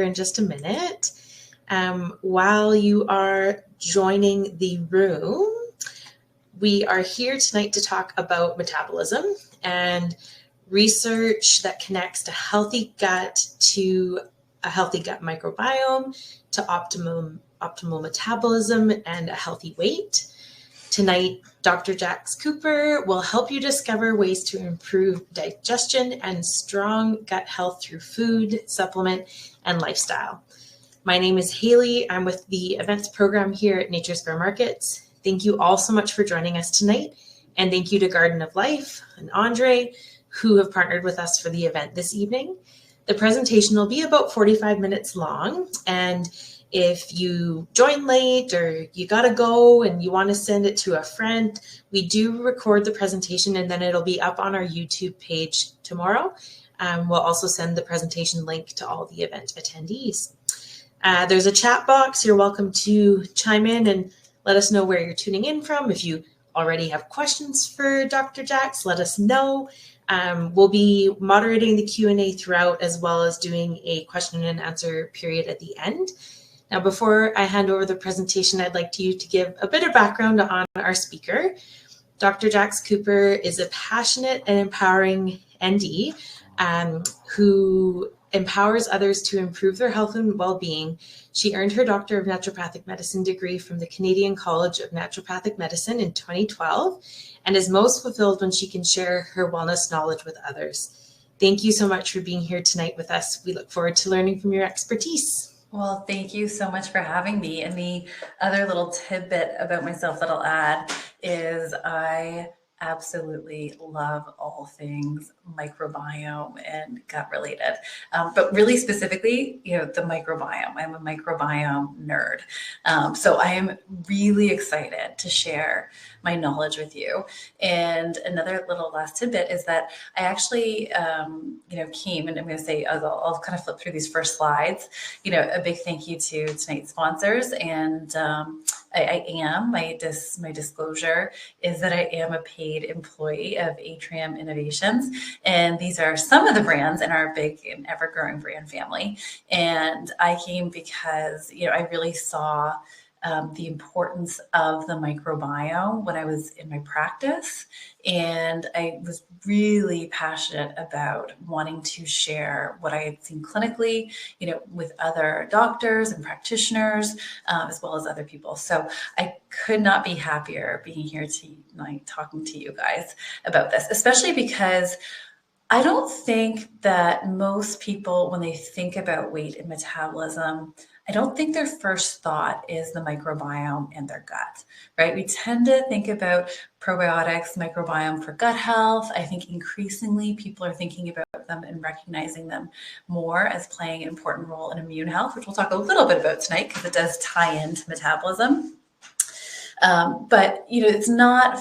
in just a minute. While you are joining the room, we are here tonight to talk about metabolism and research that connects a healthy gut to a healthy gut microbiome, to optimal metabolism and a healthy weight. Tonight, Dr. Jax Cooper will help you discover ways to improve digestion and strong gut health through food, supplement, and lifestyle. My name is Haley. I'm with the events program here at Nature's Fair Markets. Thank you all so much for joining us tonight. And thank you to Garden of Life and Andre, who have partnered with us for the event this evening. The presentation will be about 45 minutes long. And if you join late or you got to go and you want to send it to a friend, we do record the presentation and then it'll be up on our YouTube page tomorrow. We'll also send the presentation link to all the event attendees. There's a chat box. You're welcome to chime in and let us know where you're tuning in from. If you already have questions for Dr. Jax, let us know. We'll be moderating the Q&A throughout, as well as doing a question and answer period at the end. Now, before I hand over the presentation, I'd like you to give a bit of background on our speaker. Dr. Jax Cooper is a passionate and empowering ND who empowers others to improve their health and well-being. She earned her Doctor of Naturopathic Medicine degree from the Canadian College of Naturopathic Medicine in 2012 and is most fulfilled when she can share her wellness knowledge with others. Thank you so much for being here tonight with us. We look forward to learning from your expertise. Well, thank you so much for having me. And the other little tidbit about myself that I'll add is I absolutely love all things microbiome and gut related, but really specifically, the microbiome. I'm a microbiome nerd. So I am really excited to share my knowledge with you. And another little last tidbit is that I actually, came, and I'm going to say, I'll kind of flip through these first slides, a big thank you to tonight's sponsors. And I am, my disclosure is that I am a paid employee of Atrium Innovations. And these are some of the brands in our big and ever growing brand family. And I came because, I really saw the importance of the microbiome when I was in my practice. And I was really passionate about wanting to share what I had seen clinically, with other doctors and practitioners, as well as other people. So I could not be happier being here tonight talking to you guys about this, especially because I don't think that most people, when they think about weight and metabolism, I don't think their first thought is the microbiome and their gut, right? We tend to think about probiotics, microbiome for gut health. I think increasingly people are thinking about them and recognizing them more as playing an important role in immune health, which we'll talk a little bit about tonight because it does tie into metabolism. But, it's not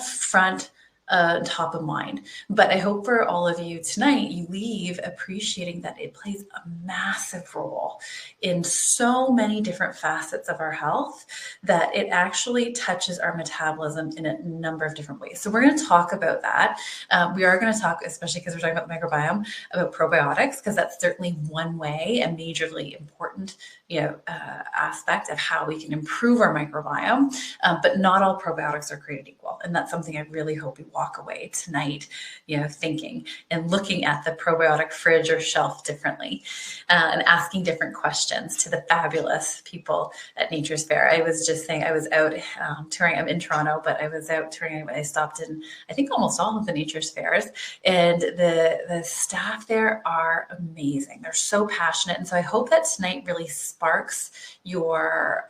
top of mind. But I hope for all of you tonight, you leave appreciating that it plays a massive role in so many different facets of our health that it actually touches our metabolism in a number of different ways. So we're going to talk about that. We are going to talk, especially because we're talking about the microbiome, about probiotics, because that's certainly one way, a majorly important aspect of how we can improve our microbiome. But not all probiotics are created equal. And that's something I really hope you walk away tonight, thinking and looking at the probiotic fridge or shelf differently, and asking different questions to the fabulous people at Nature's Fair. I was just saying, I was out touring. I'm in Toronto, but I was out touring. I stopped in, I think, almost all of the Nature's Fairs, and the staff there are amazing. They're so passionate. And so I hope that tonight really sparks your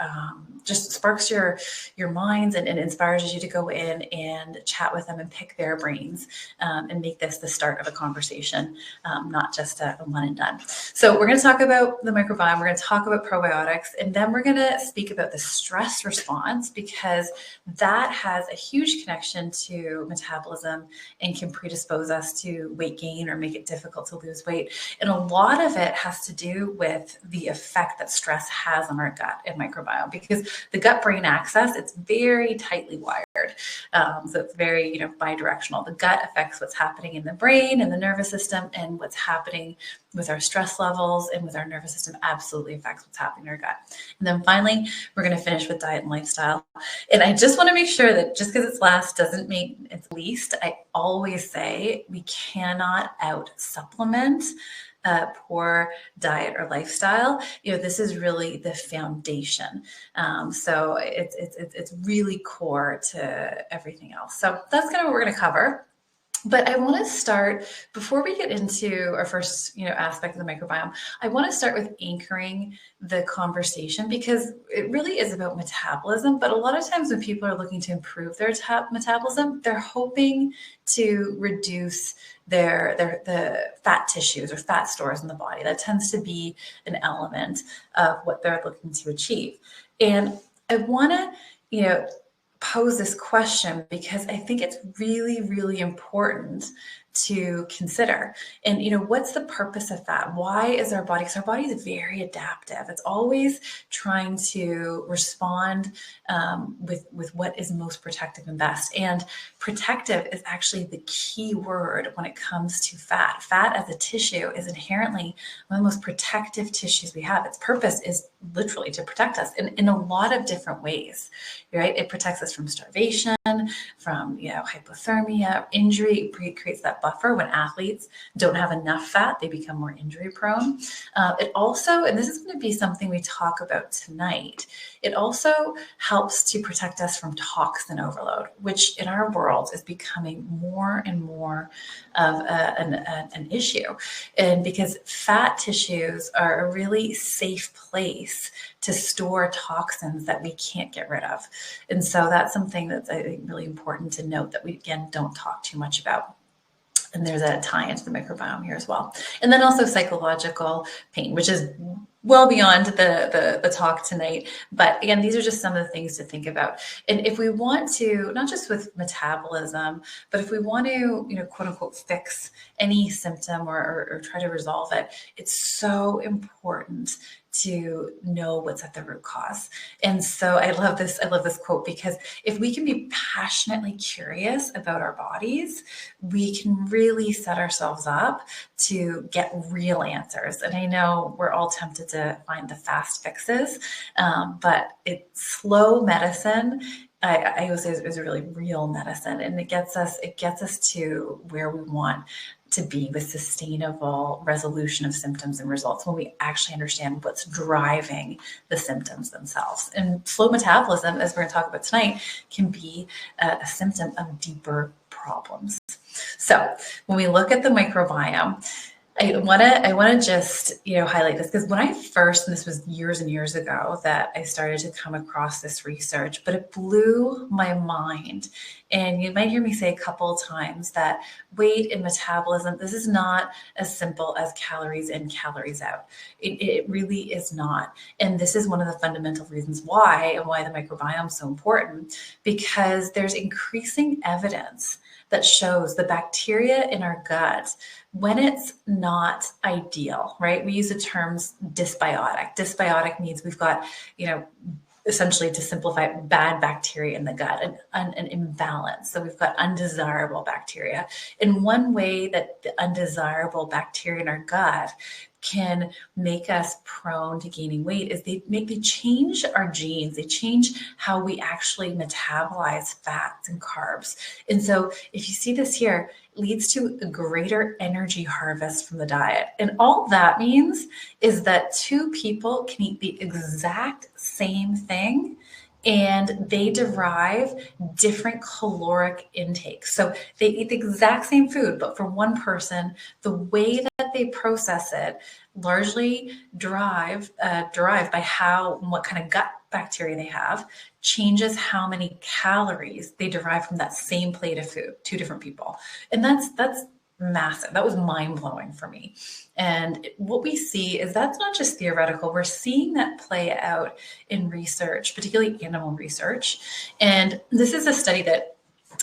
minds and inspires you to go in and chat with them and pick their brains, and make this the start of a conversation, not just a one and done. So we're going to talk about the microbiome. We're going to talk about probiotics, and then we're going to speak about the stress response, because that has a huge connection to metabolism and can predispose us to weight gain or make it difficult to lose weight. And a lot of it has to do with the effect that stress has on our gut and microbiome, because the gut-brain axis, it's very tightly wired. So it's very, bidirectional. The gut affects what's happening in the brain and the nervous system, and what's happening with our stress levels, and with our nervous system absolutely affects what's happening in our gut. And then finally, we're going to finish with diet and lifestyle. And I just want to make sure that just because it's last doesn't make it's least. I always say we cannot out supplement poor diet or lifestyle. This is really the foundation. So it's really core to everything else. So that's kind of what we're going to cover. But I want to start, before we get into our first, aspect of the microbiome, I want to start with anchoring the conversation, because it really is about metabolism. But a lot of times when people are looking to improve their metabolism, they're hoping to reduce the fat tissues or fat stores in the body. That tends to be an element of what they're looking to achieve. And I want to, pose this question because I think it's really, really important to consider. And, what's the purpose of fat? Why is our body, because our body is very adaptive. It's always trying to respond with what is most protective and best. And protective is actually the key word when it comes to fat. Fat as a tissue is inherently one of the most protective tissues we have. Its purpose is literally to protect us in a lot of different ways, right? It protects us from starvation, from hypothermia, injury. It creates that buffer. When athletes don't have enough fat, they become more injury prone. It also, and this is going to be something we talk about tonight, it also helps to protect us from toxin overload, which in our world is becoming more and more of an issue. And because fat tissues are a really safe place to store toxins that we can't get rid of. And so that's something that's, I think, really important to note that we, again, don't talk too much about. And there's a tie into the microbiome here as well. And then also psychological pain, which is well beyond the talk tonight. But again, these are just some of the things to think about. And if we want to, not just with metabolism, but if we want to, quote unquote, fix any symptom or try to resolve it, it's so important to know what's at the root cause. And so I love this quote, because if we can be passionately curious about our bodies, we can really set ourselves up to get real answers. And I know we're all tempted to find the fast fixes, but it's slow medicine. I always say is a really real medicine, and it gets us to where we want to be with sustainable resolution of symptoms and results when we actually understand what's driving the symptoms themselves. And slow metabolism, as we're going to talk about tonight, can be a symptom of deeper problems. So when we look at the microbiome, I want to just, highlight this, because when I first, and this was years and years ago that I started to come across this research, but it blew my mind. And you might hear me say a couple of times that weight and metabolism, this is not as simple as calories in, calories out. It really is not. And this is one of the fundamental reasons why the microbiome is so important, because there's increasing evidence that shows the bacteria in our gut, when it's not ideal, right? We use the terms dysbiotic. Dysbiotic means we've got, essentially, to simplify it, bad bacteria in the gut, an imbalance. So we've got undesirable bacteria. And one way that the undesirable bacteria in our gut can make us prone to gaining weight is they change our genes. They change how we actually metabolize fats and carbs. And so if you see this here, it leads to a greater energy harvest from the diet. And all that means is that two people can eat the exact same thing, and they derive different caloric intakes. So they eat the exact same food, but for one person, the way that they process it largely derived by what kind of gut bacteria they have, changes how many calories they derive from that same plate of food, two different people. And that's massive. That was mind-blowing for me. And what we see is that's not just theoretical. We're seeing that play out in research, particularly animal research. And this is a study that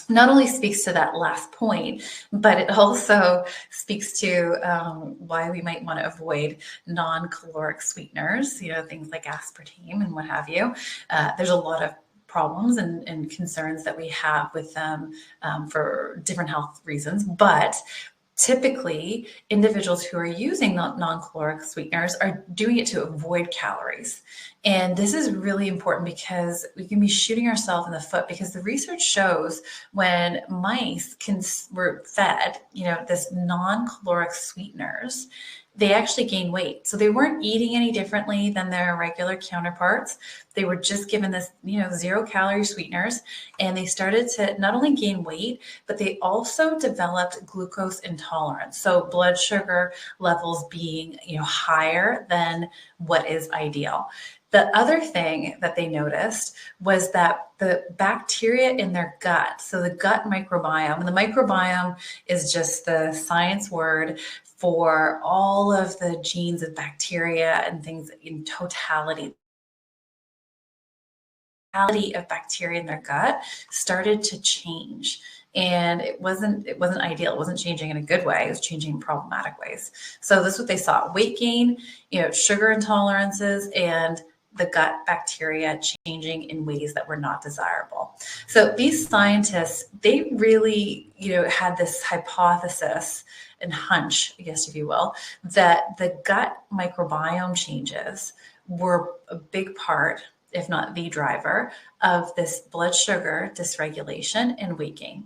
not only speaks to that last point, but it also speaks to why we might want to avoid non-caloric sweeteners, things like aspartame and what have you. There's a lot of problems and concerns that we have with them for different health reasons. But typically individuals who are using non-caloric sweeteners are doing it to avoid calories. And this is really important because we can be shooting ourselves in the foot, because the research shows when mice were fed, this non-caloric sweeteners, they actually gain weight. So they weren't eating any differently than their regular counterparts. They were just given this, 0-calorie sweeteners, and they started to not only gain weight, but they also developed glucose intolerance. So blood sugar levels being, higher than what is ideal. The other thing that they noticed was that the bacteria in their gut, so the gut microbiome, and the microbiome is just the science word for all of the genes of bacteria and things in totality. The totality of bacteria in their gut started to change. And it wasn't ideal. It wasn't changing in a good way. It was changing in problematic ways. So this is what they saw: weight gain, sugar intolerances, and the gut bacteria changing in ways that were not desirable. So these scientists, they really, had this hypothesis and hunch, I guess, if you will, that the gut microbiome changes were a big part, if not the driver, of this blood sugar dysregulation and weight gain.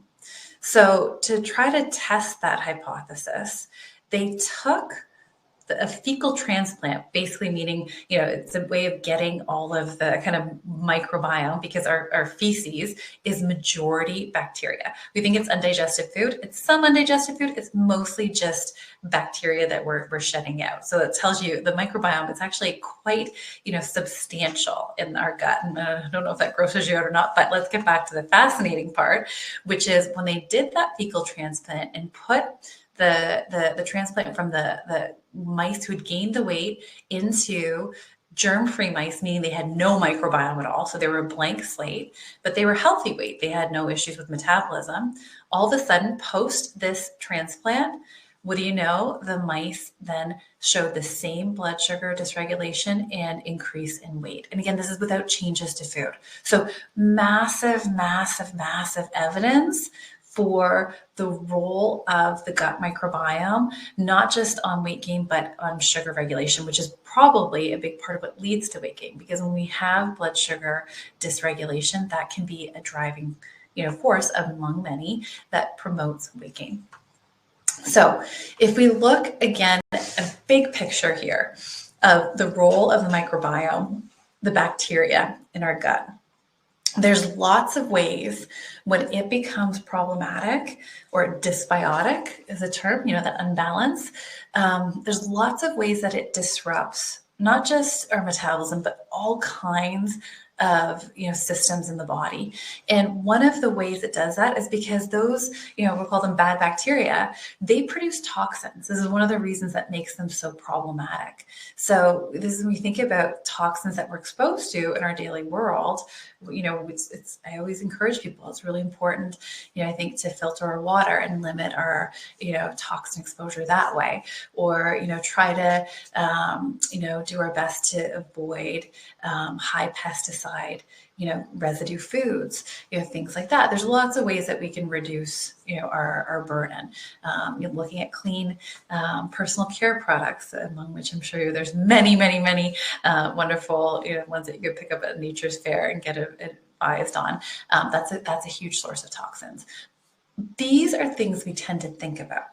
So to try to test that hypothesis, they took a fecal transplant, basically meaning, it's a way of getting all of the kind of microbiome, because our feces is majority bacteria. We think it's undigested food. It's some undigested food. It's mostly just bacteria that we're shedding out. So it tells you the microbiome, it's actually quite, substantial in our gut. And I don't know if that grosses you out or not, but let's get back to the fascinating part, which is when they did that fecal transplant and put the transplant from the mice who had gained the weight into germ-free mice, meaning they had no microbiome at all. So they were a blank slate, but they were healthy weight. They had no issues with metabolism. All of a sudden, post this transplant, what do you know? The mice then showed the same blood sugar dysregulation and increase in weight. And again, this is without changes to food. So massive, massive, massive evidence for the role of the gut microbiome, not just on weight gain, but on sugar regulation, which is probably a big part of what leads to weight gain. Because when we have blood sugar dysregulation, that can be a driving, force among many that promotes weight gain. So if we look again at a big picture here of the role of the microbiome, the bacteria in our gut, there's lots of ways when it becomes problematic, or dysbiotic is a term, that unbalance. There's lots of ways that it disrupts not just our metabolism, but all kinds of systems in the body. And one of the ways it does that is because those, we'll call them bad bacteria, they produce toxins. This is one of the reasons that makes them so problematic. So this is when we think about toxins that we're exposed to in our daily world. I always encourage people, it's really important, I think, to filter our water and limit our, toxin exposure that way, or, try to, do our best to avoid high pesticide, residue foods, things like that. There's lots of ways that we can reduce, our burden. Looking at clean personal care products, among which I'm sure there's many, many, many wonderful, ones that you could pick up at Nature's Fair and get advised on. That's a huge source of toxins. These are things we tend to think about.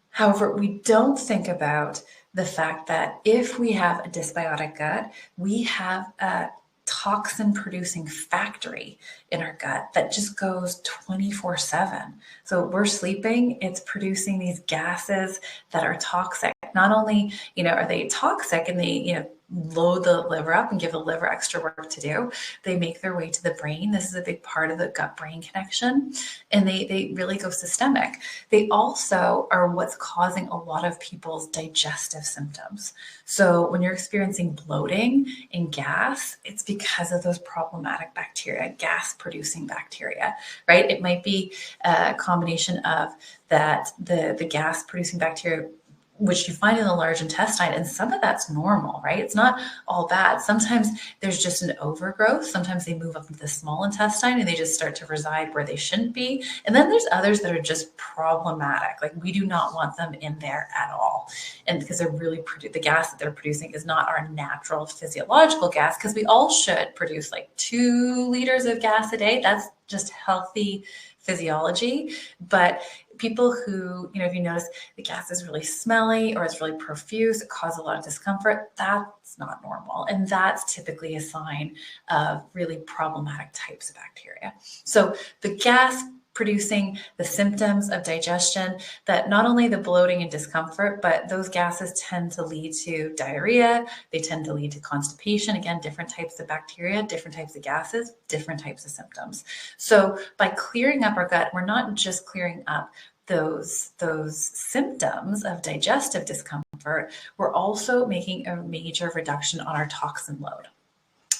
However, we don't think about the fact that if we have a dysbiotic gut, we have a toxin producing factory in our gut that just goes 24/7. So we're sleeping, it's producing these gases that are toxic. Not only, are they toxic and they, load the liver up and give the liver extra work to do, they make their way to the brain. This is a big part of the gut-brain connection, and they really go systemic. They also are what's causing a lot of people's digestive symptoms. So when you're experiencing bloating and gas, it's because of those problematic bacteria, gas-producing bacteria, right? It might be a combination of that the gas-producing bacteria which you find in the large intestine. And some of that's normal, right? It's not all bad. Sometimes there's just an overgrowth. Sometimes they move up into the small intestine and they just start to reside where they shouldn't be. And then there's others that are just problematic. Like we do not want them in there at all. And because they're really the gas that they're producing is not our natural physiological gas, because we all should produce like 2 liters of gas a day. That's just healthy physiology. But people who, if you notice the gas is really smelly or it's really profuse, it causes a lot of discomfort, that's not normal. And that's typically a sign of really problematic types of bacteria. So the gas producing the symptoms of digestion, that not only the bloating and discomfort, but those gases tend to lead to diarrhea. They tend to lead to constipation. Again, different types of bacteria, different types of gases, different types of symptoms. So by clearing up our gut, we're not just clearing up those symptoms of digestive discomfort, we're also making a major reduction on our toxin load.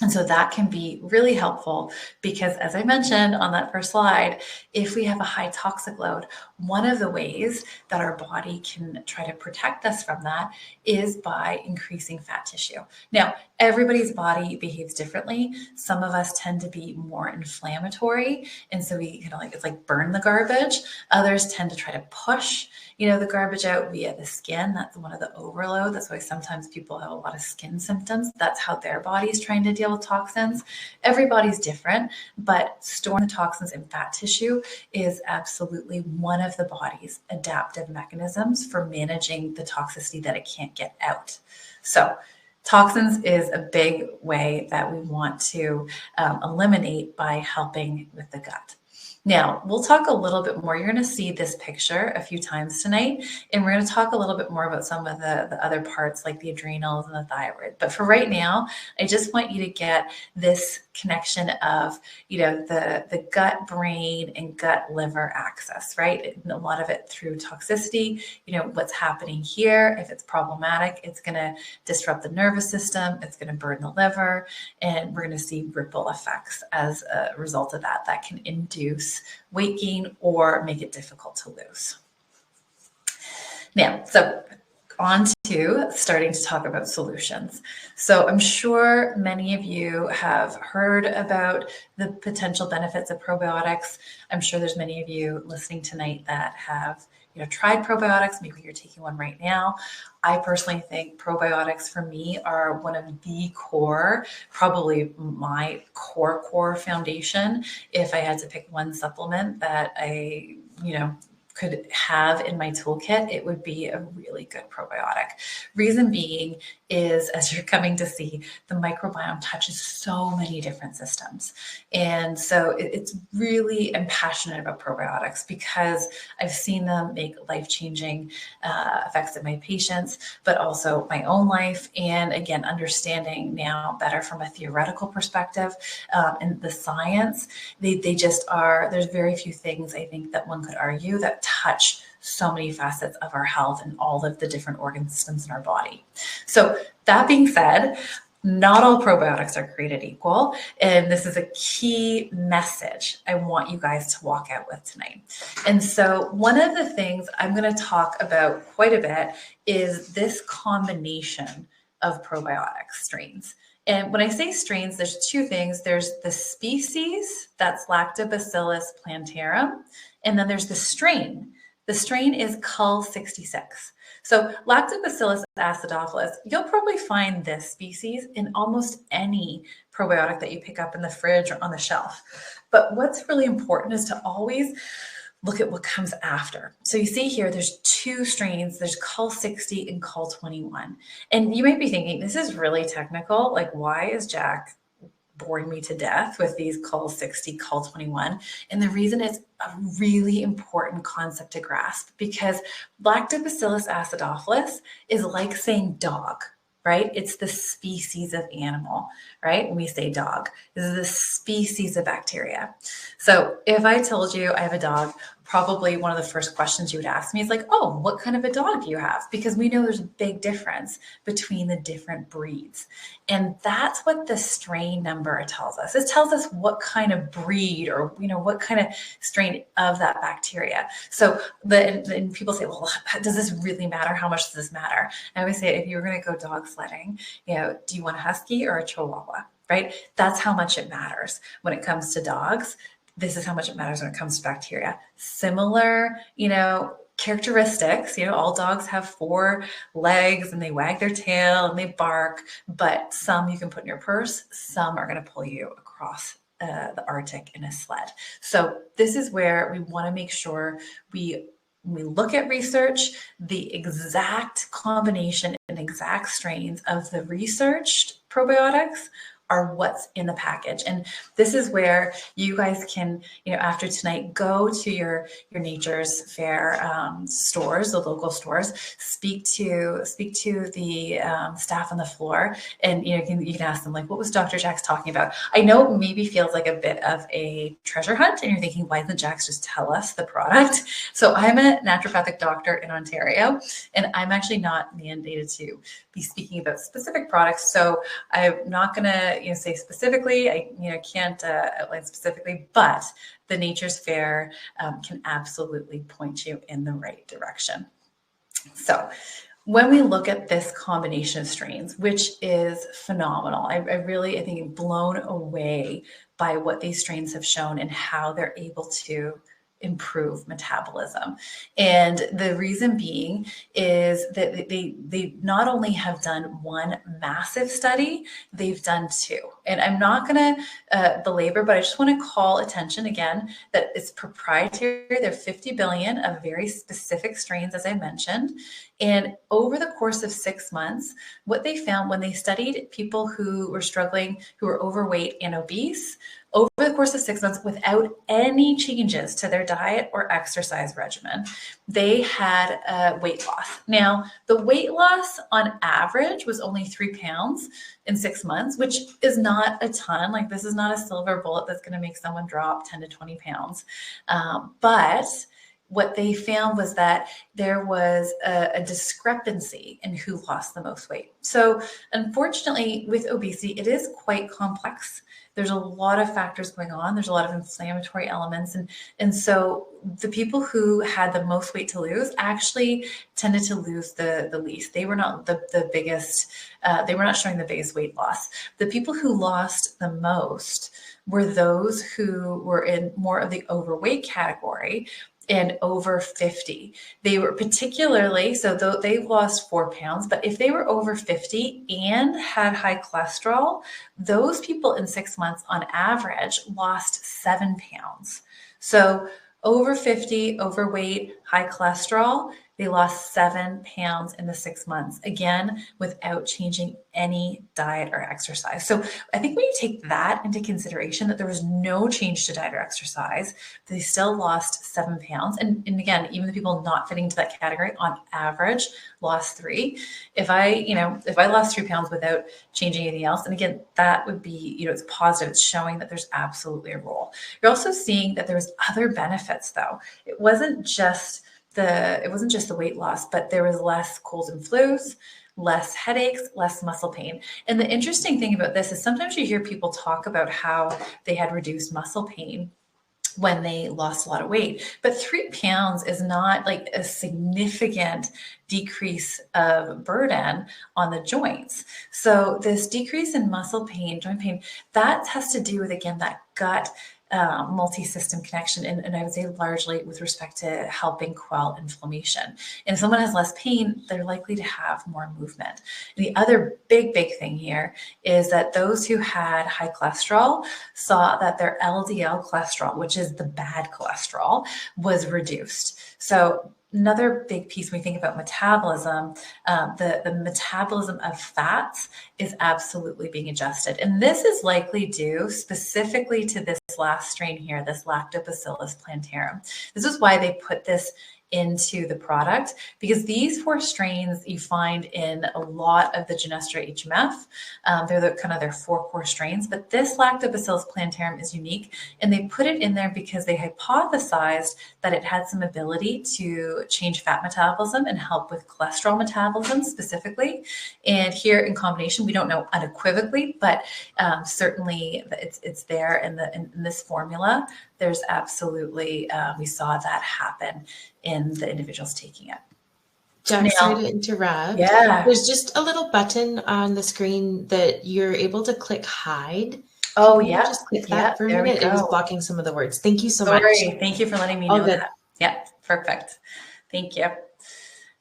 And so that can be really helpful because, as I mentioned on that first slide, if we have a high toxic load, one of the ways that our body can try to protect us from that is by increasing fat tissue. Now, everybody's body behaves differently. Some of us tend to be more inflammatory. And so we it's like burn the garbage. Others tend to try to push, the garbage out via the skin. That's one of the overload. That's why sometimes people have a lot of skin symptoms. That's how their body's trying to deal with toxins. Everybody's different, but storing the toxins in fat tissue is absolutely one of the body's adaptive mechanisms for managing the toxicity that it can't get out. So toxins is a big way that we want to eliminate by helping with the gut. Now, we'll talk a little bit more. You're going to see this picture a few times tonight, and we're going to talk a little bit more about some of the other parts like the adrenals and the thyroid. But for right now, I just want you to get this connection of, the gut brain and gut liver axis, right? And a lot of it through toxicity, what's happening here. If it's problematic, it's going to disrupt the nervous system. It's going to burn the liver, and we're going to see ripple effects as a result of that can induce weight gain or make it difficult to lose. Now, so on to starting to talk about solutions. So I'm sure many of you have heard about the potential benefits of probiotics. I'm sure there's many of you listening tonight that have tried probiotics. Maybe you're taking one right now. I personally think probiotics for me are one of the core, probably my core foundation. If I had to pick one supplement that I, could have in my toolkit, it would be a really good probiotic. Reason being is, as you're coming to see, the microbiome touches so many different systems. And so it's really, I'm passionate about probiotics because I've seen them make life-changing effects in my patients, but also my own life. And again, understanding now better from a theoretical perspective and the science, they just are, there's very few things I think that one could argue that touch so many facets of our health and all of the different organ systems in our body. So that being said, not all probiotics are created equal. And this is a key message I want you guys to walk out with tonight. And so one of the things I'm going to talk about quite a bit is this combination of probiotic strains. And when I say strains, there's 2 things. There's the species, that's Lactobacillus plantarum, and then there's the strain. The strain is Cull 66. So Lactobacillus acidophilus, you'll probably find this species in almost any probiotic that you pick up in the fridge or on the shelf. But what's really important is to always look at what comes after. So you see here, there's 2 strains. There's Cull 60 and Cull 21. And you might be thinking, this is really technical. Like, why is Jack boring me to death with these Cull 60, Cull 21? And the reason it's a really important concept to grasp, because Lactobacillus acidophilus is like saying dog, right? It's the species of animal, right? When we say dog, this is the species of bacteria. So if I told you I have a dog, probably one of the first questions you would ask me is like, oh, what kind of a dog do you have? Because we know there's a big difference between the different breeds. And that's what the strain number tells us. It tells us what kind of breed or, what kind of strain of that bacteria. So and people say, well, does this really matter? How much does this matter? And I always say, if you were going to go dog sledding, do you want a husky or a chihuahua? Right? That's how much it matters when it comes to dogs. This is how much it matters when it comes to bacteria. Similar, characteristics. All dogs have 4 legs and they wag their tail and they bark, but some you can put in your purse, some are going to pull you across the Arctic in a sled. So this is where we want to make sure we look at research, the exact combination and exact strains of the researched probiotics are what's in the package. And this is where you guys can, after tonight, go to your Nature's Fair stores, the local stores, speak to the staff on the floor, and you can ask them, like, what was Dr. Jax talking about? I know it maybe feels like a bit of a treasure hunt, and you're thinking, why doesn't Jax just tell us the product? So I'm a naturopathic doctor in Ontario, and I'm actually not mandated to be speaking about specific products. So I'm not going to say specifically, I can't outline specifically, but the Nature's Fair can absolutely point you in the right direction. So when we look at this combination of strains, which is phenomenal, I think I'm blown away by what these strains have shown and how they're able to improve metabolism. And the reason being is that they not only have done one massive study, they've done 2. And I'm not going to belabor, but I just want to call attention again that it's proprietary. There are 50 billion of very specific strains, as I mentioned. And over the course of 6 months, what they found when they studied people who were struggling, who were overweight and obese, over the course of 6 months, without any changes to their diet or exercise regimen, they had weight loss. Now, the weight loss on average was only 3 pounds in 6 months, which is not a ton. Like, this is not a silver bullet that's going to make someone drop 10 to 20 pounds. But what they found was that there was a discrepancy in who lost the most weight. So unfortunately, with obesity, it is quite complex. There's a lot of factors going on. There's a lot of inflammatory elements. And so the people who had the most weight to lose actually tended to lose the least. They were not the biggest, they were not showing the biggest weight loss. The people who lost the most were those who were in more of the overweight category and over 50. They were particularly, so they lost 4 pounds, but if they were over 50 and had high cholesterol, those people in 6 months on average lost 7 pounds. So over 50, overweight, high cholesterol, they lost 7 pounds in the 6 months, again, without changing any diet or exercise. So I think when you take that into consideration, that there was no change to diet or exercise, they still lost 7 pounds. And again, even the people not fitting into that category on average lost 3. If I lost 3 pounds without changing anything else, and again, that would be, it's positive. It's showing that there's absolutely a role. You're also seeing that there's other benefits though. It wasn't just the weight loss, but there was less colds and flus, less headaches, less muscle pain. And the interesting thing about this is sometimes you hear people talk about how they had reduced muscle pain when they lost a lot of weight, but 3 pounds is not like a significant decrease of burden on the joints. So this decrease in muscle pain, joint pain, that has to do with, again, that gut multi-system connection, and I would say largely with respect to helping quell inflammation. And if someone has less pain, they're likely to have more movement. And the other big thing here is that those who had high cholesterol saw that their LDL cholesterol, which is the bad cholesterol, was reduced. So another big piece when we think about metabolism, the metabolism of fats is absolutely being adjusted. And this is likely due specifically to this last strain here, this Lactobacillus plantarum. This is why they put this into the product, because these 4 strains you find in a lot of the Genestra HMF. They're their 4 core strains, but this Lactobacillus plantarum is unique, and they put it in there because they hypothesized that it had some ability to change fat metabolism and help with cholesterol metabolism specifically. And here in combination, we don't know unequivocally, but certainly it's there in this formula. There's absolutely, we saw that happen in the individuals taking it. Jack, sorry to interrupt. Yeah. There's just a little button on the screen that you're able to click hide. Oh, Can you yeah. just click that for a There we minute? It was go. blocking some of the words. Thank you so Sorry. much. Thank you for letting me All know good. that. Yeah, perfect. Thank you.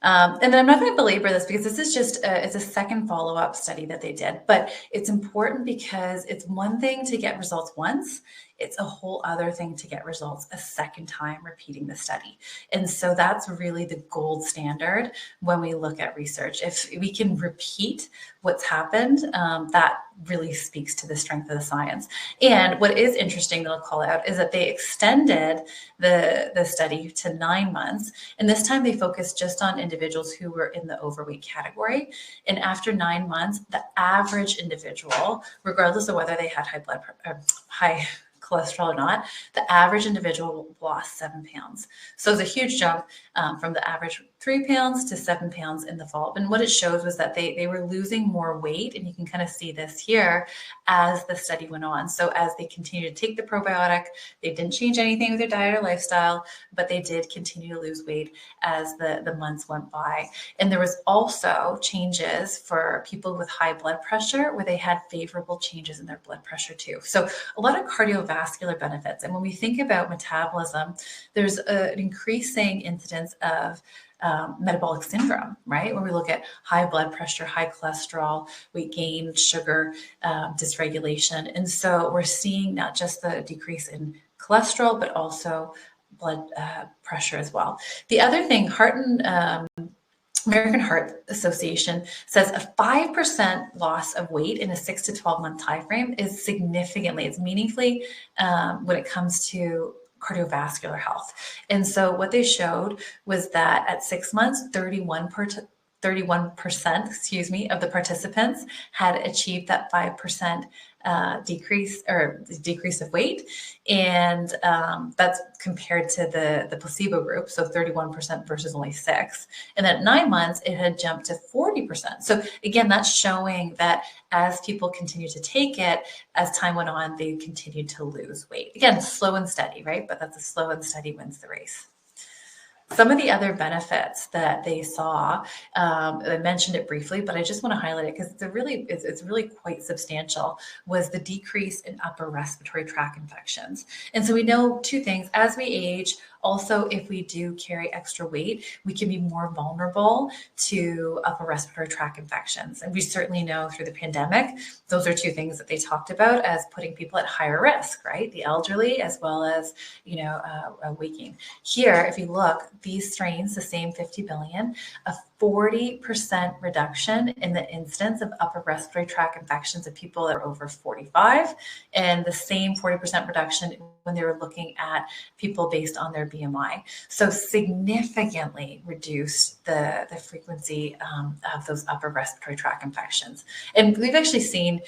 And then I'm not going to belabor this because this is just it's a second follow-up study that they did, but it's important because it's one thing to get results once. It's a whole other thing to get results a second time repeating the study. And so that's really the gold standard when we look at research. If we can repeat what's happened, that really speaks to the strength of the science. And what is interesting that I'll call out is that they extended the study to 9 months. And this time they focused just on individuals who were in the overweight category. And after 9 months, the average individual, regardless of whether they had high cholesterol or not, the average individual lost 7 pounds. So it's a huge jump from the average 3 pounds to 7 pounds in the follow-up. And what it shows was that they were losing more weight. And you can kind of see this here as the study went on. So as they continued to take the probiotic, they didn't change anything with their diet or lifestyle, but they did continue to lose weight as the months went by. And there was also changes for people with high blood pressure where they had favorable changes in their blood pressure too. So a lot of cardiovascular benefits. And when we think about metabolism, there's an increasing incidence of metabolic syndrome, right? When we look at high blood pressure, high cholesterol, weight gain, sugar dysregulation. And so we're seeing not just the decrease in cholesterol, but also blood pressure as well. The other thing, American Heart Association says a 5% loss of weight in a 6 to 12 month time frame is significantly, it's meaningfully when it comes to cardiovascular health. And so what they showed was that at 6 months, 31% of the participants had achieved that 5% decrease of weight. And that's compared to the placebo group. So 31% versus only 6. And then at 9 months, it had jumped to 40%. So again, that's showing that as people continue to take it, as time went on, they continued to lose weight. Again, slow and steady, right? But that's a slow and steady wins the race. Some of the other benefits that they saw, I mentioned it briefly, but I just want to highlight it because it's really quite substantial, was the decrease in upper respiratory tract infections. And so we know 2 things. As we age, also, if we do carry extra weight, we can be more vulnerable to upper respiratory tract infections. And we certainly know through the pandemic, those are 2 things that they talked about as putting people at higher risk, right? The elderly, as well as, weight gain. Here, if you look, these strains, the same 50 billion, a 40% reduction in the incidence of upper respiratory tract infections of people that are over 45, and the same 40% reduction when they were looking at people based on their BMI. So significantly reduced the frequency of those upper respiratory tract infections. And we've actually seen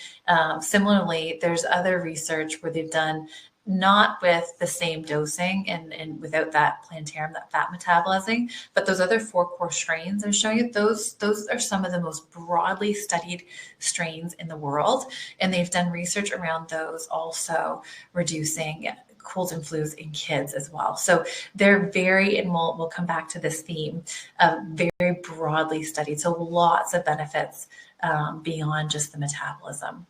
similarly, there's other research where they've done not with the same dosing and without that plantarum, that fat metabolizing, but those other 4 core strains are showing you those are some of the most broadly studied strains in the world. And they've done research around those also reducing colds and flus in kids as well. So they're and we'll come back to this theme, very broadly studied. So lots of benefits beyond just the metabolism.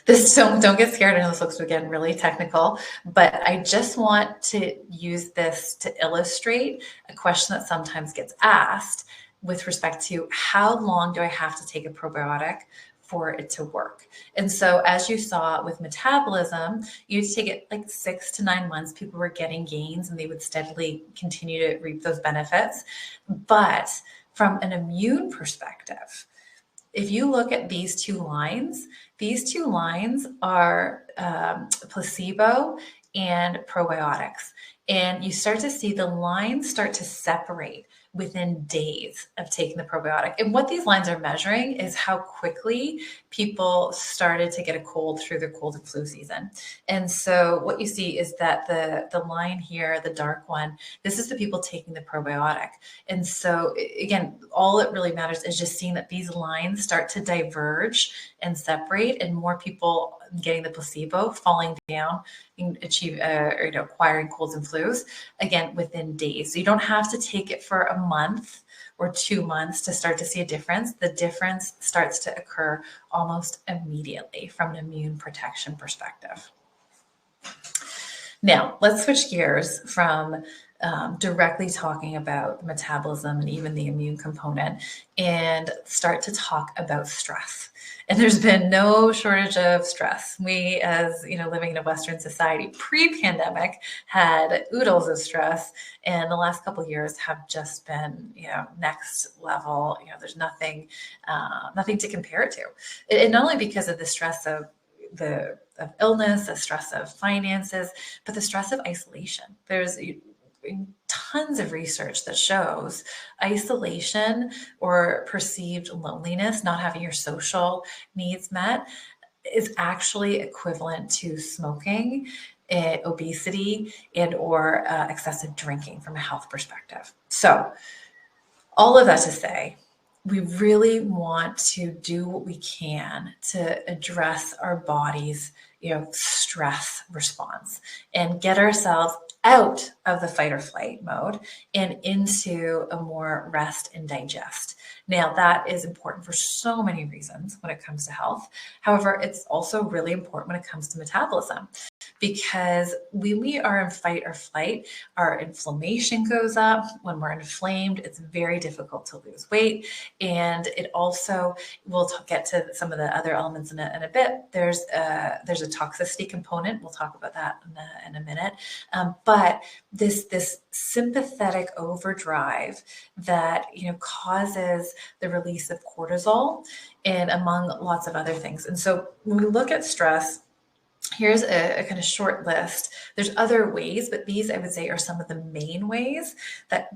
Don't get scared. I know this looks, again, really technical, but I just want to use this to illustrate a question that sometimes gets asked with respect to how long do I have to take a probiotic for it to work? And so as you saw with metabolism, you take it like 6 to 9 months, people were getting gains and they would steadily continue to reap those benefits. But from an immune perspective, if you look at these 2 lines are placebo and probiotics. And you start to see the lines start to separate within days of taking the probiotic. And what these lines are measuring is how quickly people started to get a cold through the cold and flu season. And so what you see is that the line here, the dark one, this is the people taking the probiotic. And so again, all it really matters is just seeing that these lines start to diverge and separate, and more people getting the placebo, falling down, acquiring colds and flus again within days. So you don't have to take it for a month or 2 months to start to see a difference. The difference starts to occur almost immediately from an immune protection perspective. Now, let's switch gears from directly talking about metabolism and even the immune component and start to talk about stress. And there's been no shortage of stress. We, as living in a Western society pre-pandemic, had oodles of stress, and the last couple of years have just been, next level. There's nothing to compare it to, and not only because of the stress of illness, the stress of finances, but the stress of isolation. There's tons of research that shows isolation or perceived loneliness, not having your social needs met, is actually equivalent to smoking, obesity, and or excessive drinking from a health perspective. So all of that to say, we really want to do what we can to address our body's stress response and get ourselves out of the fight or flight mode and into a more rest and digest. Now, that is important for so many reasons when it comes to health. However, it's also really important when it comes to metabolism, because when we are in fight or flight, our inflammation goes up. When we're inflamed, it's very difficult to lose weight. And it also, we'll get to some of the other elements in a bit. There's a toxicity component. We'll talk about that in a minute. But this sympathetic overdrive that causes the release of cortisol, and among lots of other things. And so when we look at stress, here's a kind of short list. There's other ways, but these I would say are some of the main ways that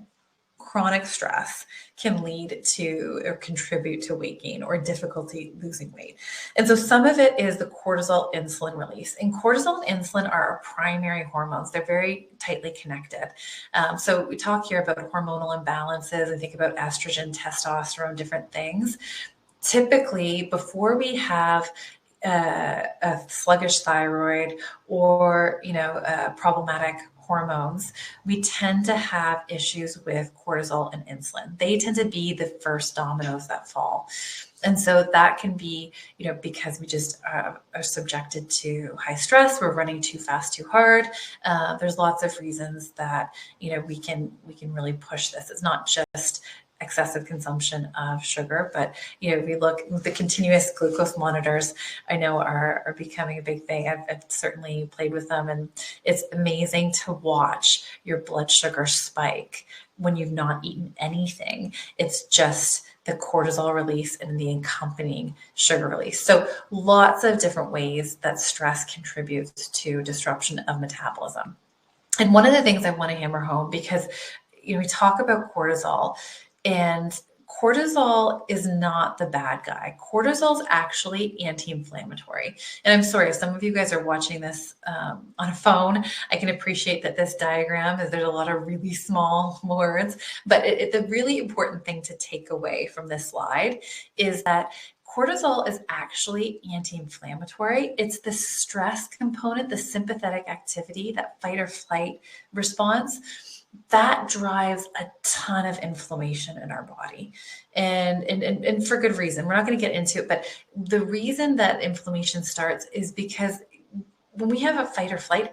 chronic stress can lead to or contribute to weight gain or difficulty losing weight. And so some of it is the cortisol insulin release. And cortisol and insulin are our primary hormones. They're very tightly connected. So we talk here about hormonal imbalances and think about estrogen, testosterone, different things. Typically, before we have a sluggish thyroid or problematic hormones, we tend to have issues with cortisol and insulin. They tend to be the first dominoes that fall. And so that can be, because we just are subjected to high stress, we're running too fast, too hard. There's lots of reasons that, we can really push this. It's not just excessive consumption of sugar, but we look, the continuous glucose monitors I know are becoming a big thing. I've certainly played with them, and it's amazing to watch your blood sugar spike when you've not eaten anything. It's just the cortisol release and the accompanying sugar release. So lots of different ways that stress contributes to disruption of metabolism. And one of the things I want to hammer home, because we talk about cortisol, and cortisol is not the bad guy. Cortisol is actually anti-inflammatory. And I'm sorry, if some of you guys are watching this on a phone, I can appreciate that this diagram is, there's a lot of really small words, but the really important thing to take away from this slide is that cortisol is actually anti-inflammatory. It's the stress component, the sympathetic activity, that fight or flight response, that drives a ton of inflammation in our body, and for good reason. We're not going to get into it, but the reason that inflammation starts is because when we have a fight or flight,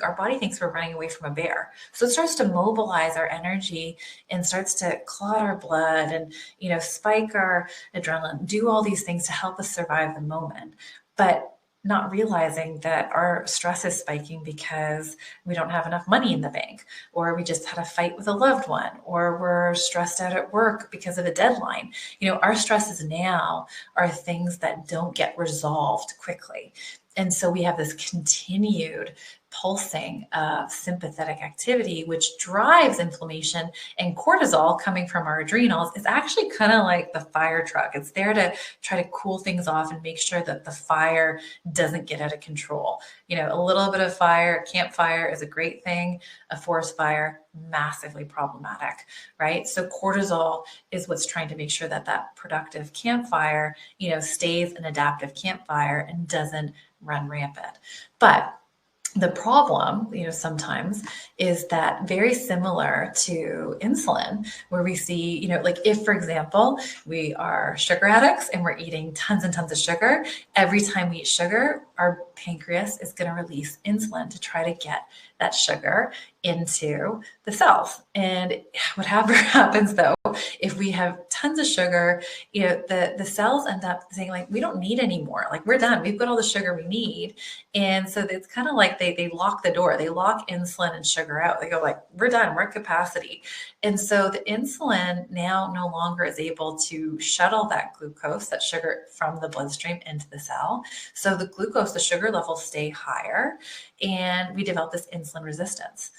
our body thinks we're running away from a bear. So it starts to mobilize our energy and starts to clot our blood and, spike our adrenaline, do all these things to help us survive the moment. But not realizing that our stress is spiking because we don't have enough money in the bank, or we just had a fight with a loved one, or we're stressed out at work because of a deadline. Our stresses now are things that don't get resolved quickly. And so we have this continued pulsing of sympathetic activity, which drives inflammation, and cortisol coming from our adrenals is actually kind of like the fire truck. It's there to try to cool things off and make sure that the fire doesn't get out of control. A little bit of fire, campfire is a great thing. A forest fire, massively problematic, right? So cortisol is what's trying to make sure that that productive campfire, stays an adaptive campfire and doesn't run rampant. But the problem, sometimes is that very similar to insulin, where we see, like if, for example, we are sugar addicts and we're eating tons and tons of sugar, every time we eat sugar, our pancreas is going to release insulin to try to get that sugar into the cells. And whatever happens though, if we have tons of sugar, the cells end up saying like, we don't need any more. Like we're done. We've got all the sugar we need. And so it's kind of like they lock the door. They lock insulin and sugar out. They go like, we're done. We're at capacity. And so the insulin now no longer is able to shuttle that glucose, that sugar from the bloodstream into the cell. So the glucose, the sugar levels stay higher, and we develop this insulin resistance.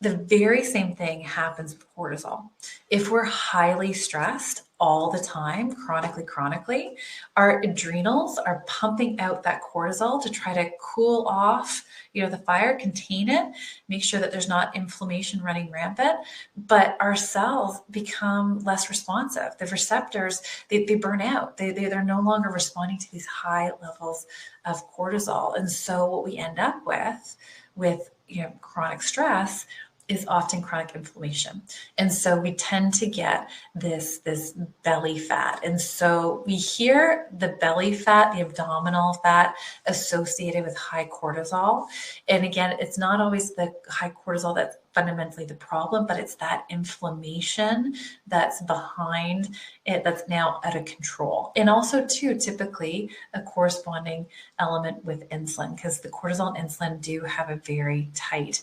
The very same thing happens with cortisol. If we're highly stressed all the time, chronically, our adrenals are pumping out that cortisol to try to cool off, the fire, contain it, make sure that there's not inflammation running rampant, but our cells become less responsive. The receptors, they burn out. They're no longer responding to these high levels of cortisol. And so what we end up with chronic stress is often chronic inflammation. And so we tend to get this belly fat. And so we hear the belly fat, the abdominal fat associated with high cortisol. And again, it's not always the high cortisol that's fundamentally the problem, but it's that inflammation that's behind it that's now out of control. And also too, typically a corresponding element with insulin, because the cortisol and insulin do have a very tight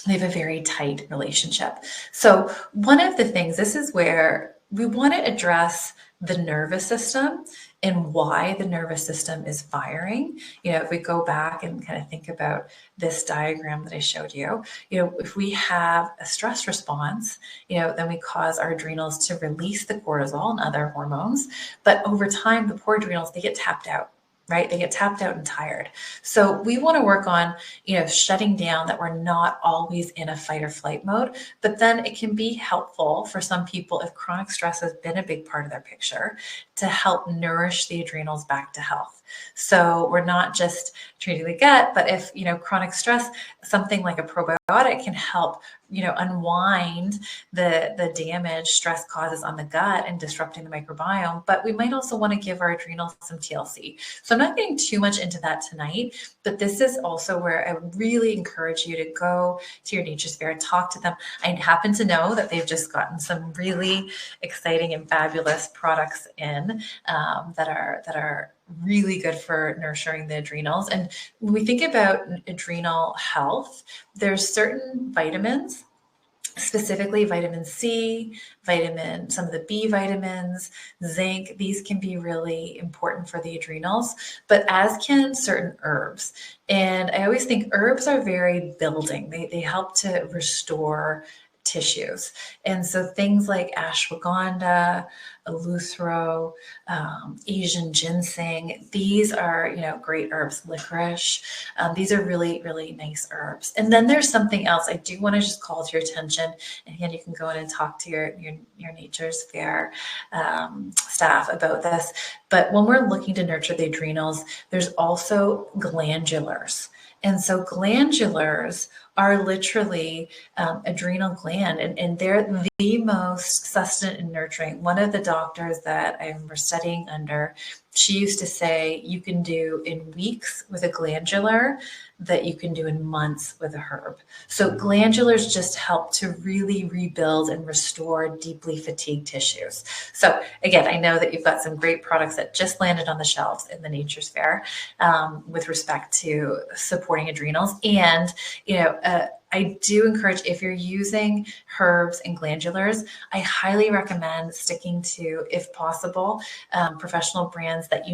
they have a very tight relationship. So one of the things, this is where we want to address the nervous system and why the nervous system is firing. If we go back and kind of think about this diagram that I showed you, if we have a stress response, then we cause our adrenals to release the cortisol and other hormones. But over time, the poor adrenals, they get tapped out. Right? They get tapped out and tired. So we want to work on, shutting down that we're not always in a fight or flight mode, but then it can be helpful for some people if chronic stress has been a big part of their picture to help nourish the adrenals back to health. So we're not just treating the gut, but if, chronic stress, something like a probiotic can help, unwind the damage stress causes on the gut and disrupting the microbiome. But we might also want to give our adrenals some TLC. So I'm not getting too much into that tonight, but this is also where I really encourage you to go to your Nature's Fair, talk to them. I happen to know that they've just gotten some really exciting and fabulous products in that are really good for nurturing the adrenals. And when we think about adrenal health, there's certain vitamins, specifically vitamin C, some of the B vitamins, zinc. These can be really important for the adrenals, but as can certain herbs. And I always think herbs are very building. They help to restore tissues. And so things like ashwagandha, eleuthero, Asian ginseng, these are, great herbs. Licorice, these are really, really nice herbs. And then there's something else I do want to just call to your attention. And again, you can go in and talk to your Nature's Fair staff about this. But when we're looking to nurture the adrenals, there's also glandulars. And so glandulars are literally adrenal gland, and they're the most sustenance and nurturing. One of the doctors that I remember studying under, she used to say you can do in weeks with a glandular that you can do in months with a herb. So glandulars just help to really rebuild and restore deeply fatigued tissues. So again, I know that you've got some great products that just landed on the shelves in the Nature's Fair with respect to supporting adrenals. And, I do encourage, if you're using herbs and glandulars, I highly recommend sticking to, if possible, professional brands that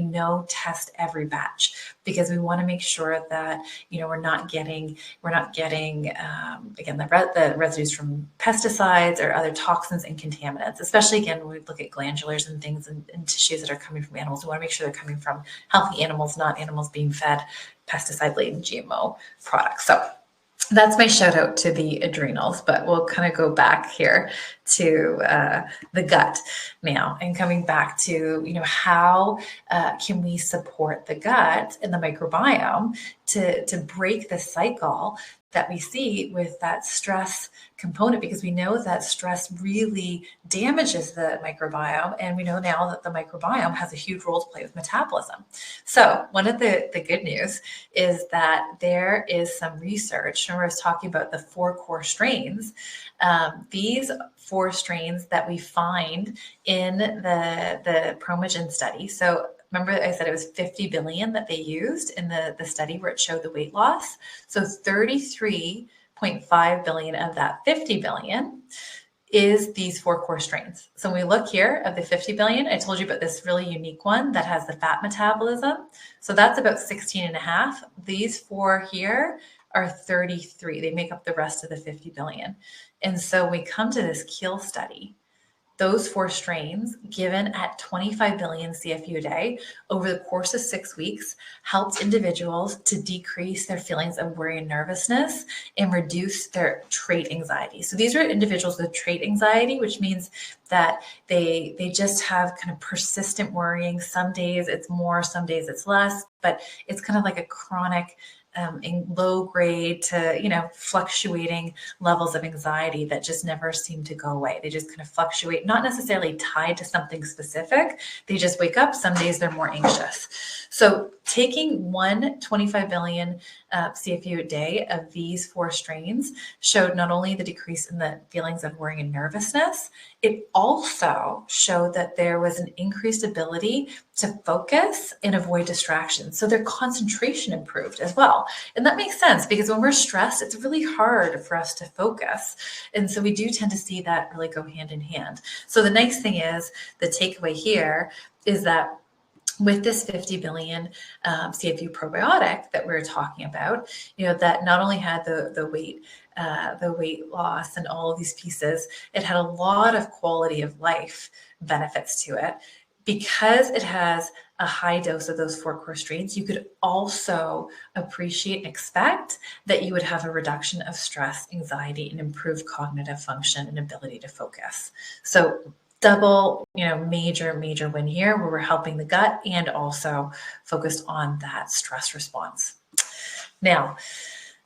test every batch. because we want to make sure that, we're not getting again, the residues from pesticides or other toxins and contaminants, especially again, when we look at glandulars and things and tissues that are coming from animals. We want to make sure they're coming from healthy animals, not animals being fed pesticide-laden GMO products. So that's my shout out to the adrenals, but we'll kind of go back here to the gut now, and coming back to, how can we support the gut and the microbiome to break the cycle that we see with that stress component, because we know that stress really damages the microbiome, and we know now that the microbiome has a huge role to play with metabolism. So one of the good news is that there is some research. Remember, I was talking about the 4 core strains. These 4 strains that we find in the Promogen study. So remember I said it was 50 billion that they used in the study where it showed the weight loss. So 33.5 billion of that 50 billion is these 4 core strains. So when we look here of the 50 billion, I told you about this really unique one that has the fat metabolism. So that's about 16 and a half. These 4 here are 33. They make up the rest of the 50 billion. And so we come to this Keel study. Those 4 strains given at 25 billion CFU a day over the course of 6 weeks helped individuals to decrease their feelings of worry and nervousness and reduce their trait anxiety. So these are individuals with trait anxiety, which means that they just have kind of persistent worrying. Some days it's more, some days it's less, but it's kind of like a chronic in low grade to, fluctuating levels of anxiety that just never seem to go away. They just kind of fluctuate, not necessarily tied to something specific. They just wake up. Some days they're more anxious. So taking 25 billion CFU a day of these 4 strains showed not only the decrease in the feelings of worry and nervousness, it also showed that there was an increased ability to focus and avoid distractions. So their concentration improved as well. And that makes sense because when we're stressed, it's really hard for us to focus. And so we do tend to see that really go hand in hand. So the nice thing is, the takeaway here is that with this 50 billion CFU probiotic that we we're talking about, that not only had the weight loss and all of these pieces, it had a lot of quality of life benefits to it. Because it has a high dose of those 4 core strains, you could also appreciate and expect that you would have a reduction of stress, anxiety, and improved cognitive function and ability to focus. So double, major win here where we're helping the gut and also focused on that stress response. Now,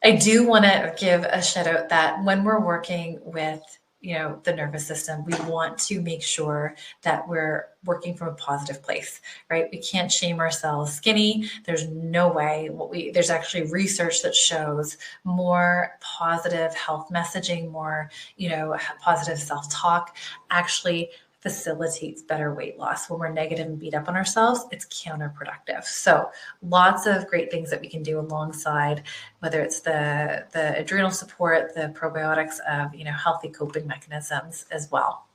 I do want to give a shout out that when we're working with the nervous system, we want to make sure that we're working from a positive place, right? We can't shame ourselves skinny. There's no way. There's actually research that shows more positive health messaging, more, positive self-talk actually facilitates better weight loss. When we're negative and beat up on ourselves, it's counterproductive. So lots of great things that we can do alongside, whether it's the adrenal support, the probiotics of, healthy coping mechanisms as well.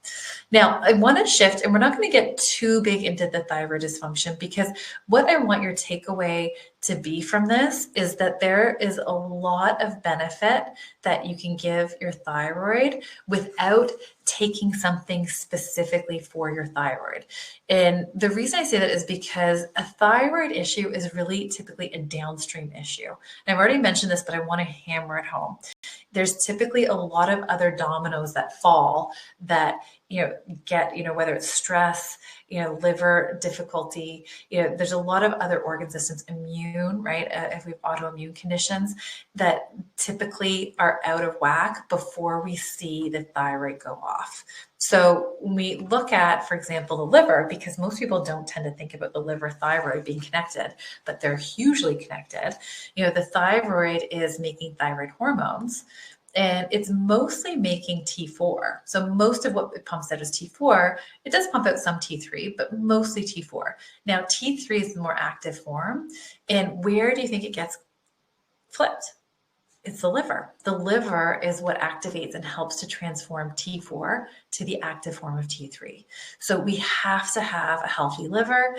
Now, I want to shift, and we're not going to get too big into the thyroid dysfunction, because what I want your takeaway to be from this is that there is a lot of benefit that you can give your thyroid without taking something specifically for your thyroid. And the reason I say that is because a thyroid issue is really typically a downstream issue. And I've already mentioned this, but I want to hammer it home. There's typically a lot of other dominoes that fall that, get, whether it's stress, liver difficulty, there's a lot of other organ systems, immune, right? If we have autoimmune conditions that typically are out of whack before we see the thyroid go off. So when we look at, for example, the liver, because most people don't tend to think about the liver thyroid being connected, but they're hugely connected. The thyroid is making thyroid hormones, and it's mostly making T4. So most of what it pumps out is T4. It does pump out some T3, but mostly T4. Now, T3 is the more active form. And where do you think it gets flipped? It's the liver. The liver is what activates and helps to transform T4 to the active form of T3. So we have to have a healthy liver.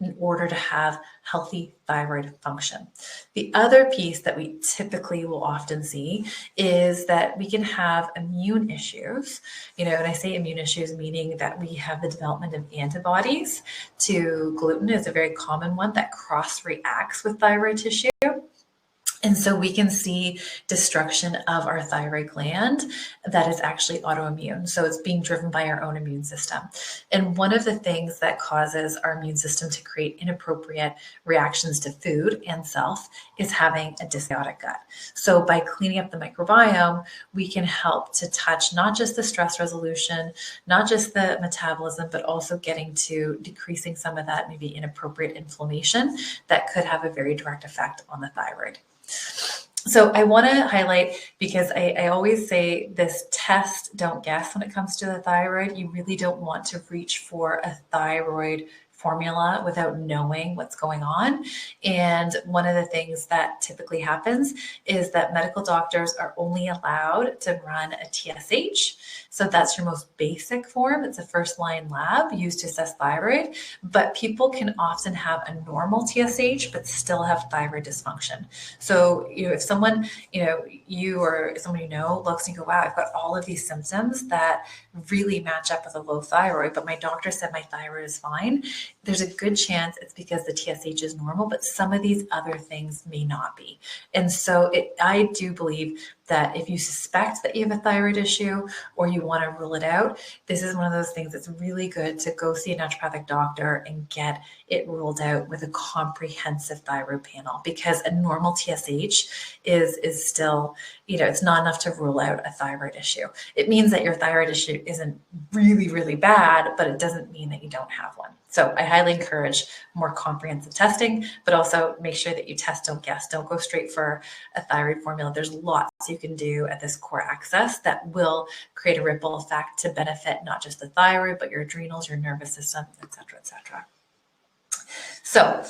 in order to have healthy thyroid function. The other piece that we typically will often see is that we can have immune issues, and I say immune issues, meaning that we have the development of antibodies to gluten is a very common one that cross-reacts with thyroid tissue. And so we can see destruction of our thyroid gland that is actually autoimmune. So it's being driven by our own immune system. And one of the things that causes our immune system to create inappropriate reactions to food and self is having a dysbiotic gut. So by cleaning up the microbiome, we can help to touch not just the stress resolution, not just the metabolism, but also getting to decreasing some of that maybe inappropriate inflammation that could have a very direct effect on the thyroid. So I want to highlight, because I always say this: test, don't guess when it comes to the thyroid. You really don't want to reach for a thyroid formula without knowing what's going on. And one of the things that typically happens is that medical doctors are only allowed to run a TSH. So that's your most basic form. It's a first line lab used to assess thyroid, but people can often have a normal TSH, but still have thyroid dysfunction. So, if someone, you or someone looks and you go, wow, I've got all of these symptoms that really match up with a low thyroid, but my doctor said my thyroid is fine. There's a good chance it's because the TSH is normal, but some of these other things may not be. And so I do believe that if you suspect that you have a thyroid issue or you want to rule it out, this is one of those things that's really good to go see a naturopathic doctor and get it ruled out with a comprehensive thyroid panel, because a normal TSH is still, it's not enough to rule out a thyroid issue. It means that your thyroid issue isn't really, really bad, but it doesn't mean that you don't have one. So I highly encourage more comprehensive testing, but also make sure that you test, don't guess. Don't go straight for a thyroid formula. There's lots you can do at this core access that will create a ripple effect to benefit not just the thyroid, but your adrenals, your nervous system, et cetera, et cetera. So,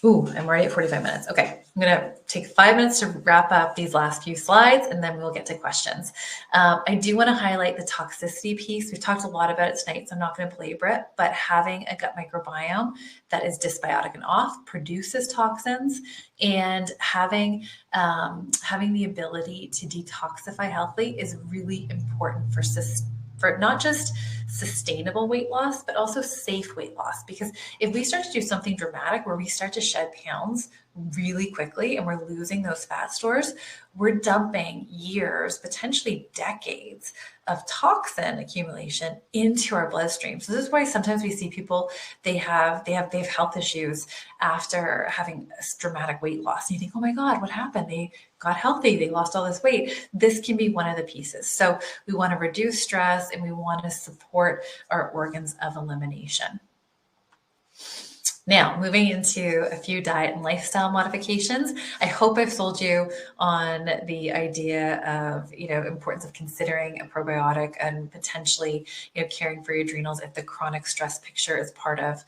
I'm already at 45 minutes. Okay, I'm going to take 5 minutes to wrap up these last few slides, and then we'll get to questions. I do want to highlight the toxicity piece. We've talked a lot about it tonight, so I'm not going to belabor it, but having a gut microbiome that is dysbiotic and off produces toxins, and having the ability to detoxify healthily is really important for not just sustainable weight loss, but also safe weight loss. Because if we start to do something dramatic where we start to shed pounds really quickly and we're losing those fat stores, we're dumping years, potentially decades of toxin accumulation into our bloodstream. So this is why sometimes we see people, they have health issues after having a dramatic weight loss. And you think, oh my God, what happened? They got healthy, they lost all this weight. This can be one of the pieces. So we want to reduce stress and we want to support our organs of elimination. Now, moving into a few diet and lifestyle modifications. I hope I've sold you on the idea of, importance of considering a probiotic and potentially, caring for your adrenals if the chronic stress picture is part of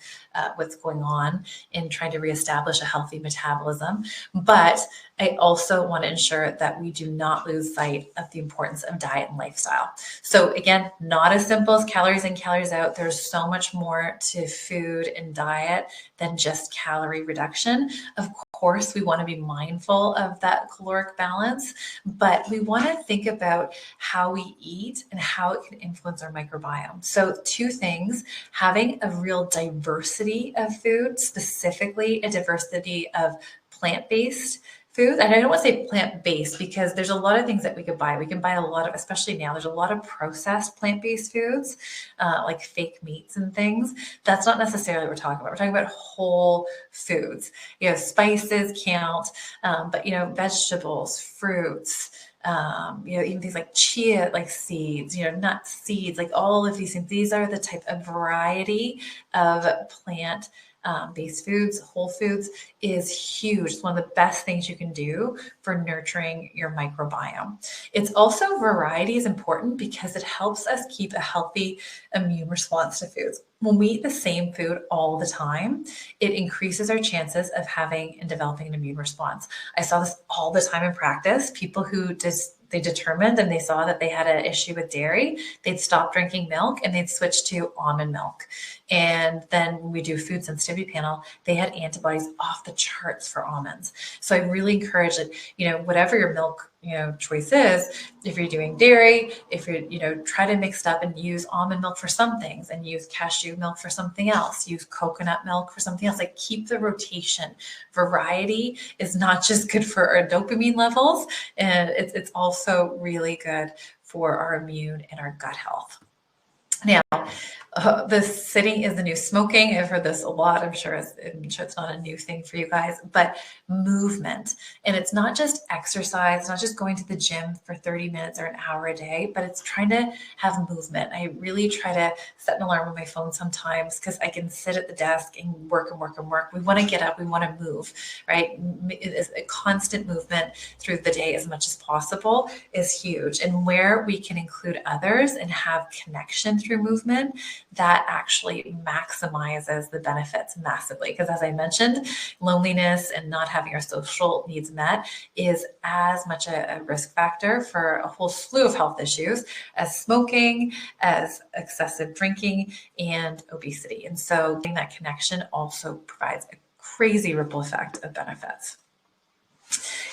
what's going on in trying to reestablish a healthy metabolism. But I also want to ensure that we do not lose sight of the importance of diet and lifestyle. So again, not as simple as calories in, calories out. There's so much more to food and diet than just calorie reduction. Of course, we want to be mindful of that caloric balance, but we want to think about how we eat and how it can influence our microbiome. So two things: having a real diversity of food, specifically a diversity of plant-based food. And I don't want to say plant-based because there's a lot of things that we could buy. We can buy a lot of, especially now, there's a lot of processed plant-based foods, like fake meats and things. That's not necessarily what we're talking about. We're talking about whole foods. Spices count, but vegetables, fruits, even things like chia, like seeds, nut seeds, like all of these things. These are the type of variety of plant based foods, whole foods is huge. It's one of the best things you can do for nurturing your microbiome. It's also, variety is important because it helps us keep a healthy immune response to foods. when we eat the same food all the time, it increases our chances of having and developing an immune response. I saw this all the time in practice. People who just they determined and they saw that they had an issue with dairy, they'd stop drinking milk and they'd switch to almond milk. And then when we do food sensitivity panel, they had antibodies off the charts for almonds. So I really encourage that, whatever your milk, choice is, if you're doing dairy, if you're, try to mix it up and use almond milk for some things and use cashew milk for something else, use coconut milk for something else, like keep the rotation. Variety is not just good for our dopamine levels, and it's also really good for our immune and our gut health. Now, the sitting is the new smoking. I've heard this a lot. I'm sure it's not a new thing for you guys, but movement. And it's not just exercise, it's not just going to the gym for 30 minutes or an hour a day, but it's trying to have movement. I really try to set an alarm on my phone sometimes because I can sit at the desk and work and work and work. We want to get up, we want to move, right? It's a constant movement through the day as much as possible is huge. And where we can include others and have connection through movement, that actually maximizes the benefits massively. Because as I mentioned, loneliness and not having our social needs met is as much a risk factor for a whole slew of health issues as smoking, as excessive drinking, and obesity. And so getting that connection also provides a crazy ripple effect of benefits.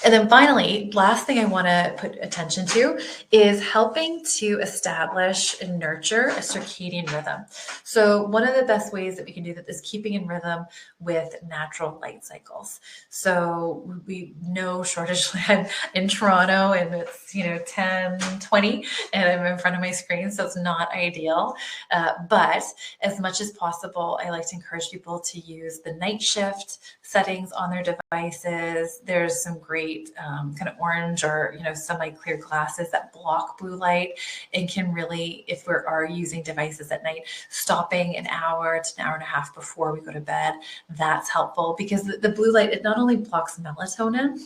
And then finally, last thing I want to put attention to is helping to establish and nurture a circadian rhythm. So one of the best ways that we can do that is keeping in rhythm with natural light cycles. So we know shortage, I'm in Toronto and it's 10:20 and I'm in front of my screen, so it's not ideal. But as much as possible, I like to encourage people to use the night shift settings on their devices. There's some great kind of orange or semi-clear glasses that block blue light and can really, if we are using devices at night, stopping an hour to an hour and a half before we go to bed, that's helpful because the blue light, it not only blocks melatonin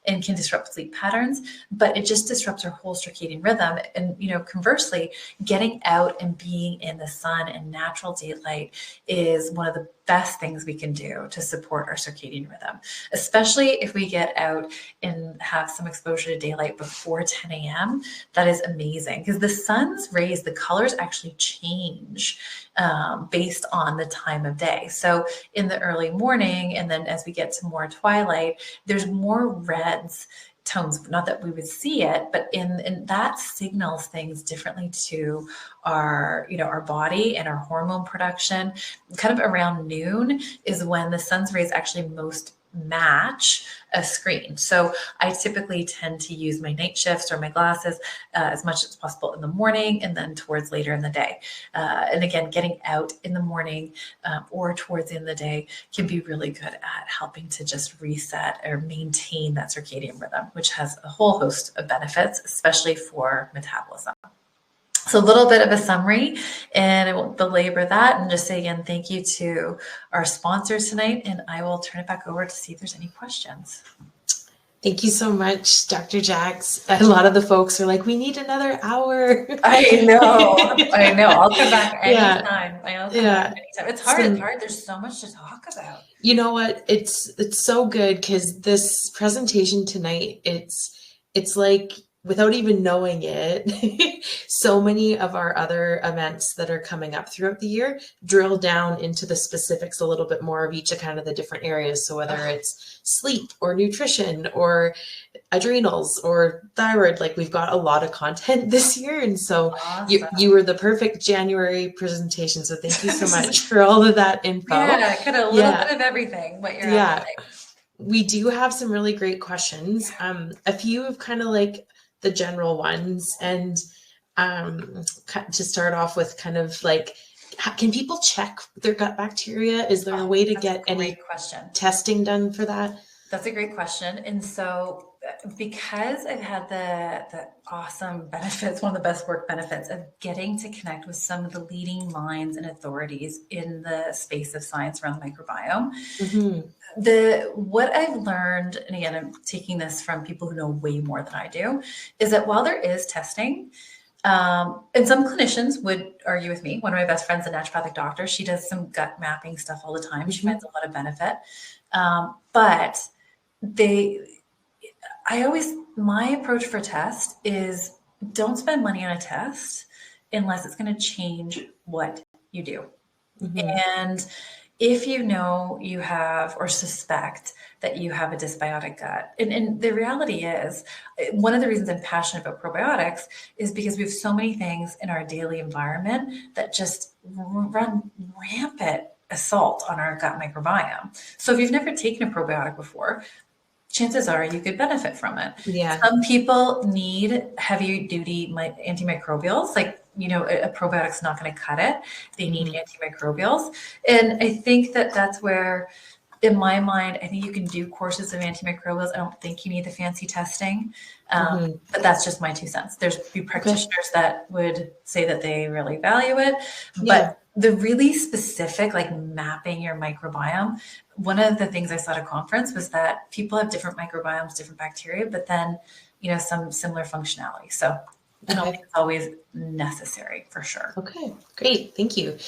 and can disrupt sleep patterns, but it just disrupts our whole circadian rhythm. And conversely, getting out and being in the sun and natural daylight is one of the best things we can do to support our circadian rhythm, especially if we get out and have some exposure to daylight before 10 a.m. That is amazing because the sun's rays, the colors actually change based on the time of day. So in the early morning, and then as we get to more twilight, there's more reds tones, not that we would see it, but in that signals things differently to our, our body and our hormone production. Kind of around noon is when the sun's rays actually most match a screen. So I typically tend to use my night shifts or my glasses as much as possible in the morning and then towards later in the day. And again, getting out in the morning or towards the end of the day can be really good at helping to just reset or maintain that circadian rhythm, which has a whole host of benefits, especially for metabolism. So a little bit of a summary, and I won't belabor that, and just say again, thank you to our sponsors tonight, and I will turn it back over to see if there's any questions. Thank you so much, Dr. Jax. A lot of the folks are like, we need another hour. I know. I'll come back anytime. I'll come back anytime. It's hard. There's so much to talk about. You know what? It's so good because this presentation tonight, it's like, without even knowing it, so many of our other events that are coming up throughout the year drill down into the specifics a little bit more of each of kind of the different areas. So whether it's sleep or nutrition or adrenals or thyroid, like we've got a lot of content this year. And so awesome. you were the perfect January presentation. So thank you so much for all of that info. Yeah, kind of a little bit of everything, what you're at today. We do have some really great questions. A few of kind of like the general ones, and to start off with kind of like, can people check their gut bacteria? Is there a way to get any testing done for that? That's a great question. And so because I've had the awesome benefits, one of the best work benefits of getting to connect with some of the leading minds and authorities in the space of science around the microbiome, what I've learned, and again, I'm taking this from people who know way more than I do, is that while there is testing, And some clinicians would argue with me. One of my best friends, a naturopathic doctor, she does some gut mapping stuff all the time. She finds a lot of benefit. But my approach for test is don't spend money on a test unless it's going to change what you do. And if you know you have or suspect that you have a dysbiotic gut, and the reality is, one of the reasons I'm passionate about probiotics is because we have so many things in our daily environment that just run rampant assault on our gut microbiome. So if you've never taken a probiotic before, chances are you could benefit from it. Yeah. Some people need heavy duty antimicrobials, like, a probiotic's not going to cut it. They need antimicrobials. And I think that's where, in my mind, I think you can do courses of antimicrobials. I don't think you need the fancy testing, but that's just my 2 cents. There's practitioners that would say that they really value it, but the really specific, like mapping your microbiome, one of the things I saw at a conference was that people have different microbiomes, different bacteria, but then, some similar functionality. So I don't think it's always necessary, for sure. Okay, great. Thank you.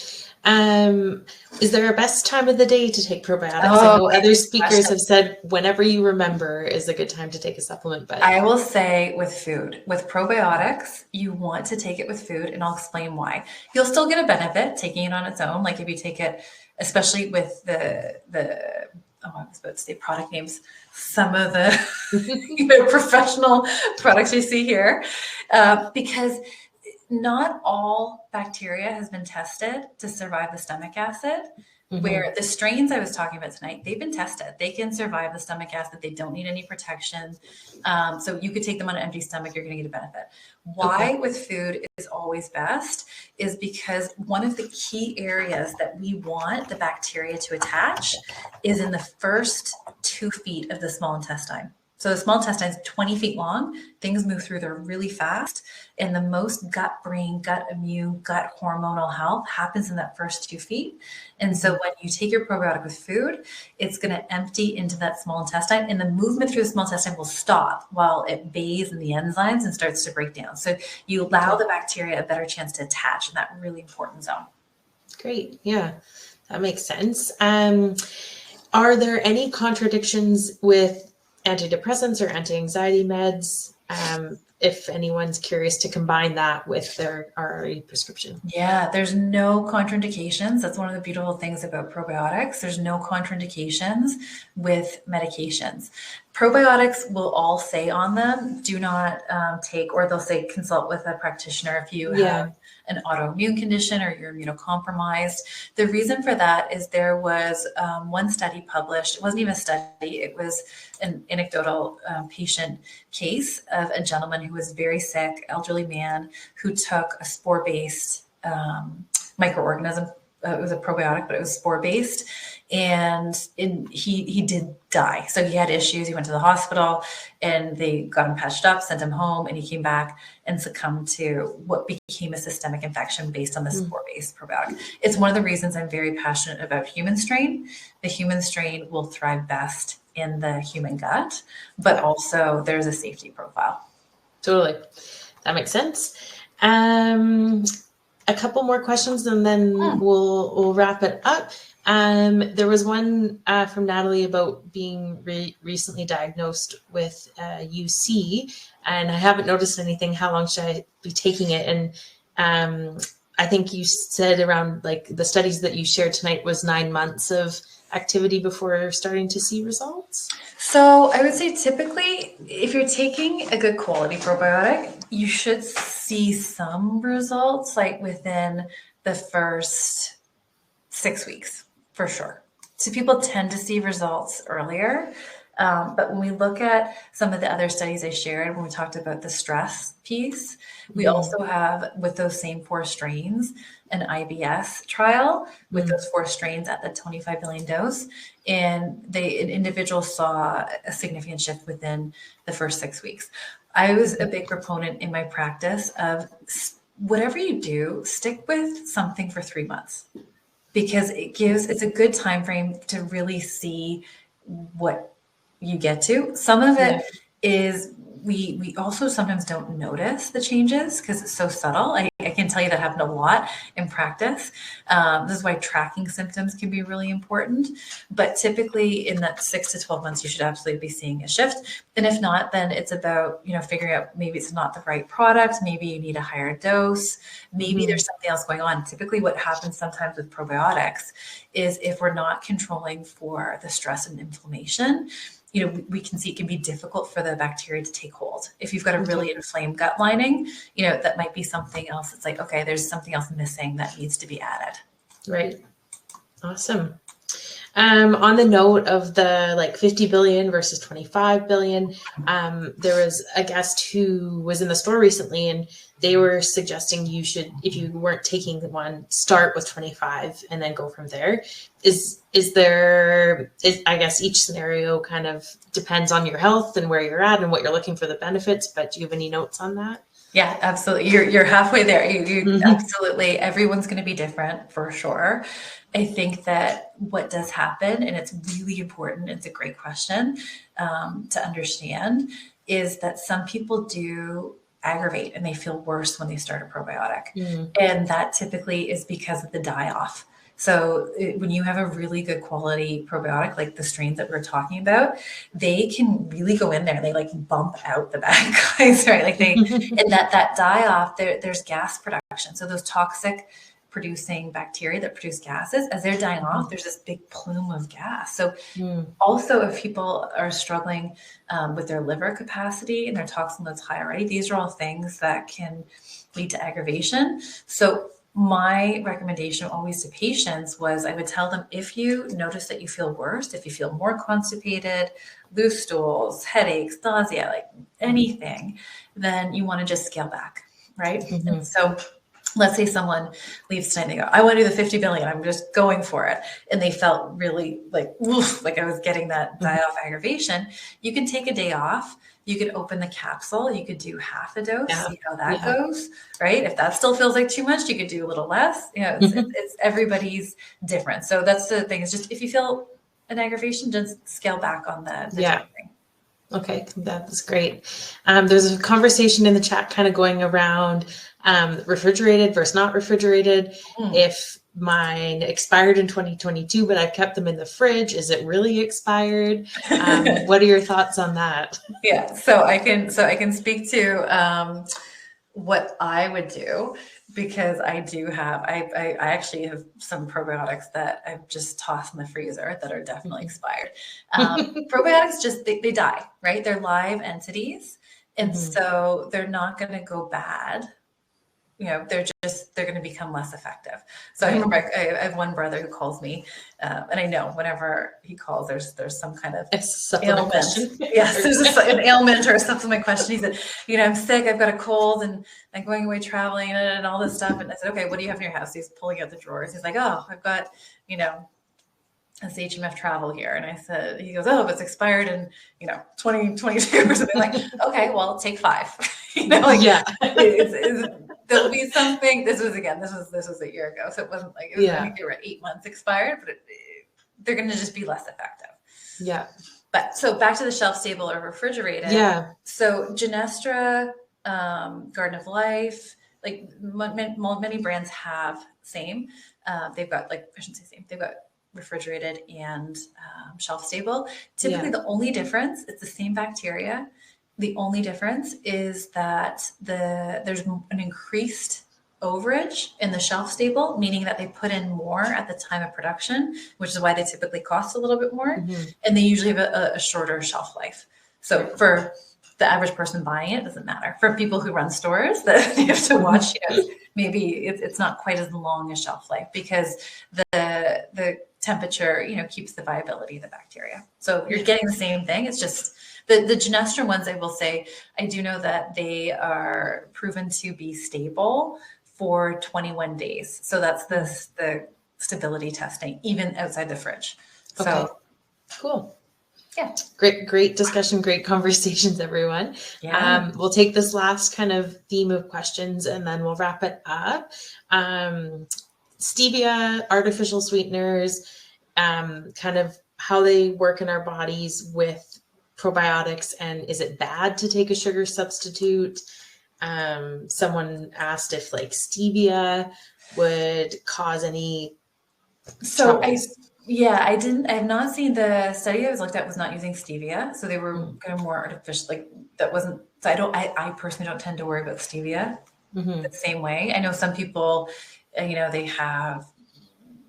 Is there a best time of the day to take probiotics? I know other speakers have said whenever you remember is a good time to take a supplement, but I will say with food, with probiotics, you want to take it with food, and I'll explain why. You'll still get a benefit taking it on its own. Like if you take it, especially with I was about to say product names, some of the professional products you see here, because not all bacteria has been tested to survive the stomach acid. Where the strains I was talking about tonight, they've been tested. They can survive the stomach acid. They don't need any protection. So you could take them on an empty stomach. You're going to get a benefit. Why with food is always best is because one of the key areas that we want the bacteria to attach is in the first 2 feet of the small intestine. So the small intestine is 20 feet long. Things move through there really fast. And the most gut brain, gut immune, gut hormonal health happens in that first 2 feet. And so when you take your probiotic with food, it's going to empty into that small intestine, and the movement through the small intestine will stop while it bathes in the enzymes and starts to break down. So you allow the bacteria a better chance to attach in that really important zone. Great. Yeah, that makes sense. Are there any contradictions with antidepressants or anti-anxiety meds, if anyone's curious to combine that with their RRE prescription? Yeah, there's no contraindications. That's one of the beautiful things about probiotics. There's no contraindications with medications. Probiotics will all say on them, do not take, or they'll say consult with a practitioner if you have an autoimmune condition or you're immunocompromised. The reason for that is there was one study published. It wasn't even a study. It was an anecdotal patient case of a gentleman who was very sick, elderly man, who took a spore-based microorganism. It was a probiotic, but it was spore-based. And he did die. So he had issues. He went to the hospital and they got him patched up, sent him home, and he came back and succumbed to what became a systemic infection based on the spore-based probiotic. It's one of the reasons I'm very passionate about human strain. The human strain will thrive best in the human gut, but also there's a safety profile. Totally. That makes sense. A couple more questions and then we'll wrap it up. There was one from Natalie about being recently diagnosed with UC, and I haven't noticed anything. How long should I be taking it? And I think you said around, like, the studies that you shared tonight was 9 months of activity before starting to see results. So I would say typically, if you're taking a good quality probiotic, you should see some results like within the first 6 weeks, for sure. So people tend to see results earlier. But when we look at some of the other studies I shared, when we talked about the stress piece, we also have, with those same 4 strains, an IBS trial with those 4 strains at the 25 billion dose. And an individual saw a significant shift within the first 6 weeks. I was a big proponent in my practice of whatever you do, stick with something for 3 months, because it's a good time frame to really see what you get to. Some of it is we also sometimes don't notice the changes because it's so subtle. I can tell you that happened a lot in practice. This is why tracking symptoms can be really important. But typically in that 6 to 12 months, you should absolutely be seeing a shift. And if not, then it's about, figuring out maybe it's not the right product. Maybe you need a higher dose. Maybe there's something else going on. Typically what happens sometimes with probiotics is if we're not controlling for the stress and inflammation, we can see it can be difficult for the bacteria to take hold. If you've got a really inflamed gut lining, that might be something else. It's like, okay, there's something else missing that needs to be added. Right. Awesome. On the note of the 50 billion versus 25 billion, there was a guest who was in the store recently and they were suggesting you should, if you weren't taking one, start with 25 and then go from there. I guess each scenario kind of depends on your health and where you're at and what you're looking for the benefits, but do you have any notes on that? Yeah, absolutely. You're halfway there. You absolutely, everyone's going to be different for sure. I think that what does happen, and it's really important, it's a great question to understand, is that some people do aggravate and they feel worse when they start a probiotic. And that typically is because of the die-off. So when you have a really good quality probiotic, like the strains that we're talking about, they can really go in there. They bump out the bad guys, right? And that die off, there's gas production. So those toxic producing bacteria that produce gases, as they're dying off, there's this big plume of gas. So also if people are struggling with their liver capacity and their toxin load's high already, these are all things that can lead to aggravation. So my recommendation always to patients was I would tell them, if you notice that you feel worse, if you feel more constipated, loose stools, headaches, nausea, anything, then you want to just scale back, right? And so let's say someone leaves tonight and they go, I want to do the 50 billion. I'm just going for it. And they felt really like I was getting that die-off aggravation. You can take a day off. You could open the capsule. You could do half a dose, see how that goes, right? If that still feels like too much, you could do a little less. It's everybody's different. So that's the thing. It's just, if you feel an aggravation, just scale back on the dosing. Okay, that's great. There's a conversation in the chat kind of going around refrigerated versus not refrigerated. If mine expired in 2022, but I've kept them in the fridge, is it really expired? What are your thoughts on that? Yeah, so I can speak to what I would do, because I actually have some probiotics that I've just tossed in the freezer that are definitely expired. Probiotics they die, right? They're live entities. And so they're not going to go bad. They're going to become less effective. So I remember I have one brother who calls me, and I know whenever he calls, there's some kind of ailment. Question. Yes, there's an ailment or a supplement question. He said, I'm sick, I've got a cold, and I'm going away traveling and all this stuff. And I said, okay, what do you have in your house? He's pulling out the drawers. He's like, oh, I've got, a HMF travel here. And I said, he goes, oh, but it's expired in, 2022 or something. Like, okay, well, take 5. There'll be something. This was a year ago. So it wasn't I think they were 8 months expired, but they're going to just be less effective. Yeah. But so back to the shelf stable or refrigerated. Yeah. So Genestra, Garden of Life, many brands have same. They've got I shouldn't say same. They've got refrigerated and shelf stable. Typically, the only difference, it's the same bacteria. The only difference is that there's an increased overage in the shelf stable, meaning that they put in more at the time of production, which is why they typically cost a little bit more. And they usually have a shorter shelf life. So for the average person buying it doesn't matter. For people who run stores that you have to watch, maybe it's not quite as long a shelf life, because the temperature, keeps the viability of the bacteria. So you're getting the same thing. It's just the Genestra ones, I will say, I do know that they are proven to be stable for 21 days. So that's the stability testing, even outside the fridge. Okay. So cool. Yeah. Great discussion. Great conversations, everyone. Yeah. We'll take this last kind of theme of questions and then we'll wrap it up. Stevia, artificial sweeteners, kind of how they work in our bodies with probiotics, and is it bad to take a sugar substitute? Someone asked if like stevia would cause any troubles. I have not seen the study I was looked at was not using stevia. So they were kind of more artificial, like that wasn't, so I personally don't tend to worry about stevia the same way. I know some people, they have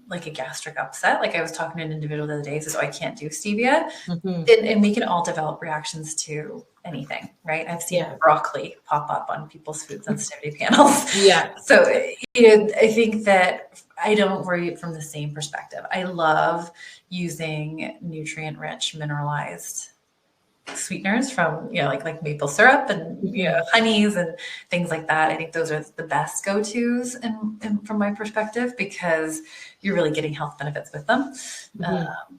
like a gastric upset. Like I was talking to an individual the other day, says, "Oh, I can't do stevia." And we can all develop reactions to anything, right? I've seen broccoli pop up on people's food sensitivity panels. Yeah. So, I think that I don't worry from the same perspective. I love using nutrient-rich, mineralized sweeteners from, like maple syrup and honeys and things like that. I think those are the best go-tos from my perspective, because you're really getting health benefits with them.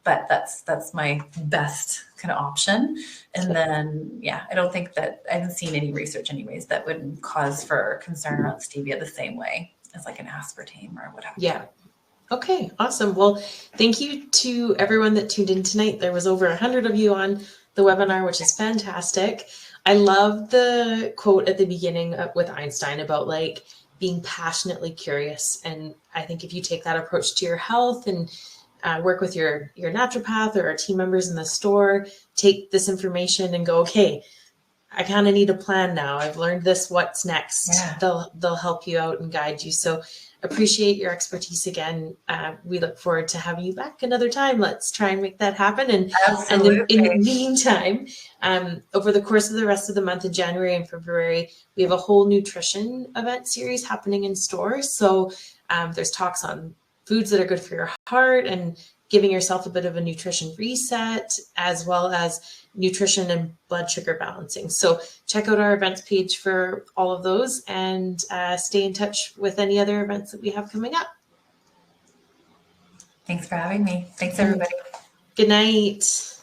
But that's my best kind of option. And then, I don't think that I haven't seen any research anyways that would cause for concern around stevia the same way as like an aspartame or whatever. Yeah. Okay, awesome. Well, thank you to everyone that tuned in tonight. There was over 100 of you on the webinar, which is fantastic. I love the quote at the beginning with Einstein about like being passionately curious. And I think if you take that approach to your health and work with your naturopath or our team members in the store, take this information and go, okay, I kind of need a plan now. I've learned this. What's next? Yeah. They'll help you out and guide you. So appreciate your expertise again. We look forward to having you back another time. Let's try and make that happen. And in the meantime, over the course of the rest of the month of January and February, we have a whole nutrition event series happening in stores. So there's talks on foods that are good for your heart and giving yourself a bit of a nutrition reset, as well as nutrition and blood sugar balancing. So check out our events page for all of those, and stay in touch with any other events that we have coming up. Thanks for having me. Thanks, everybody. Good night.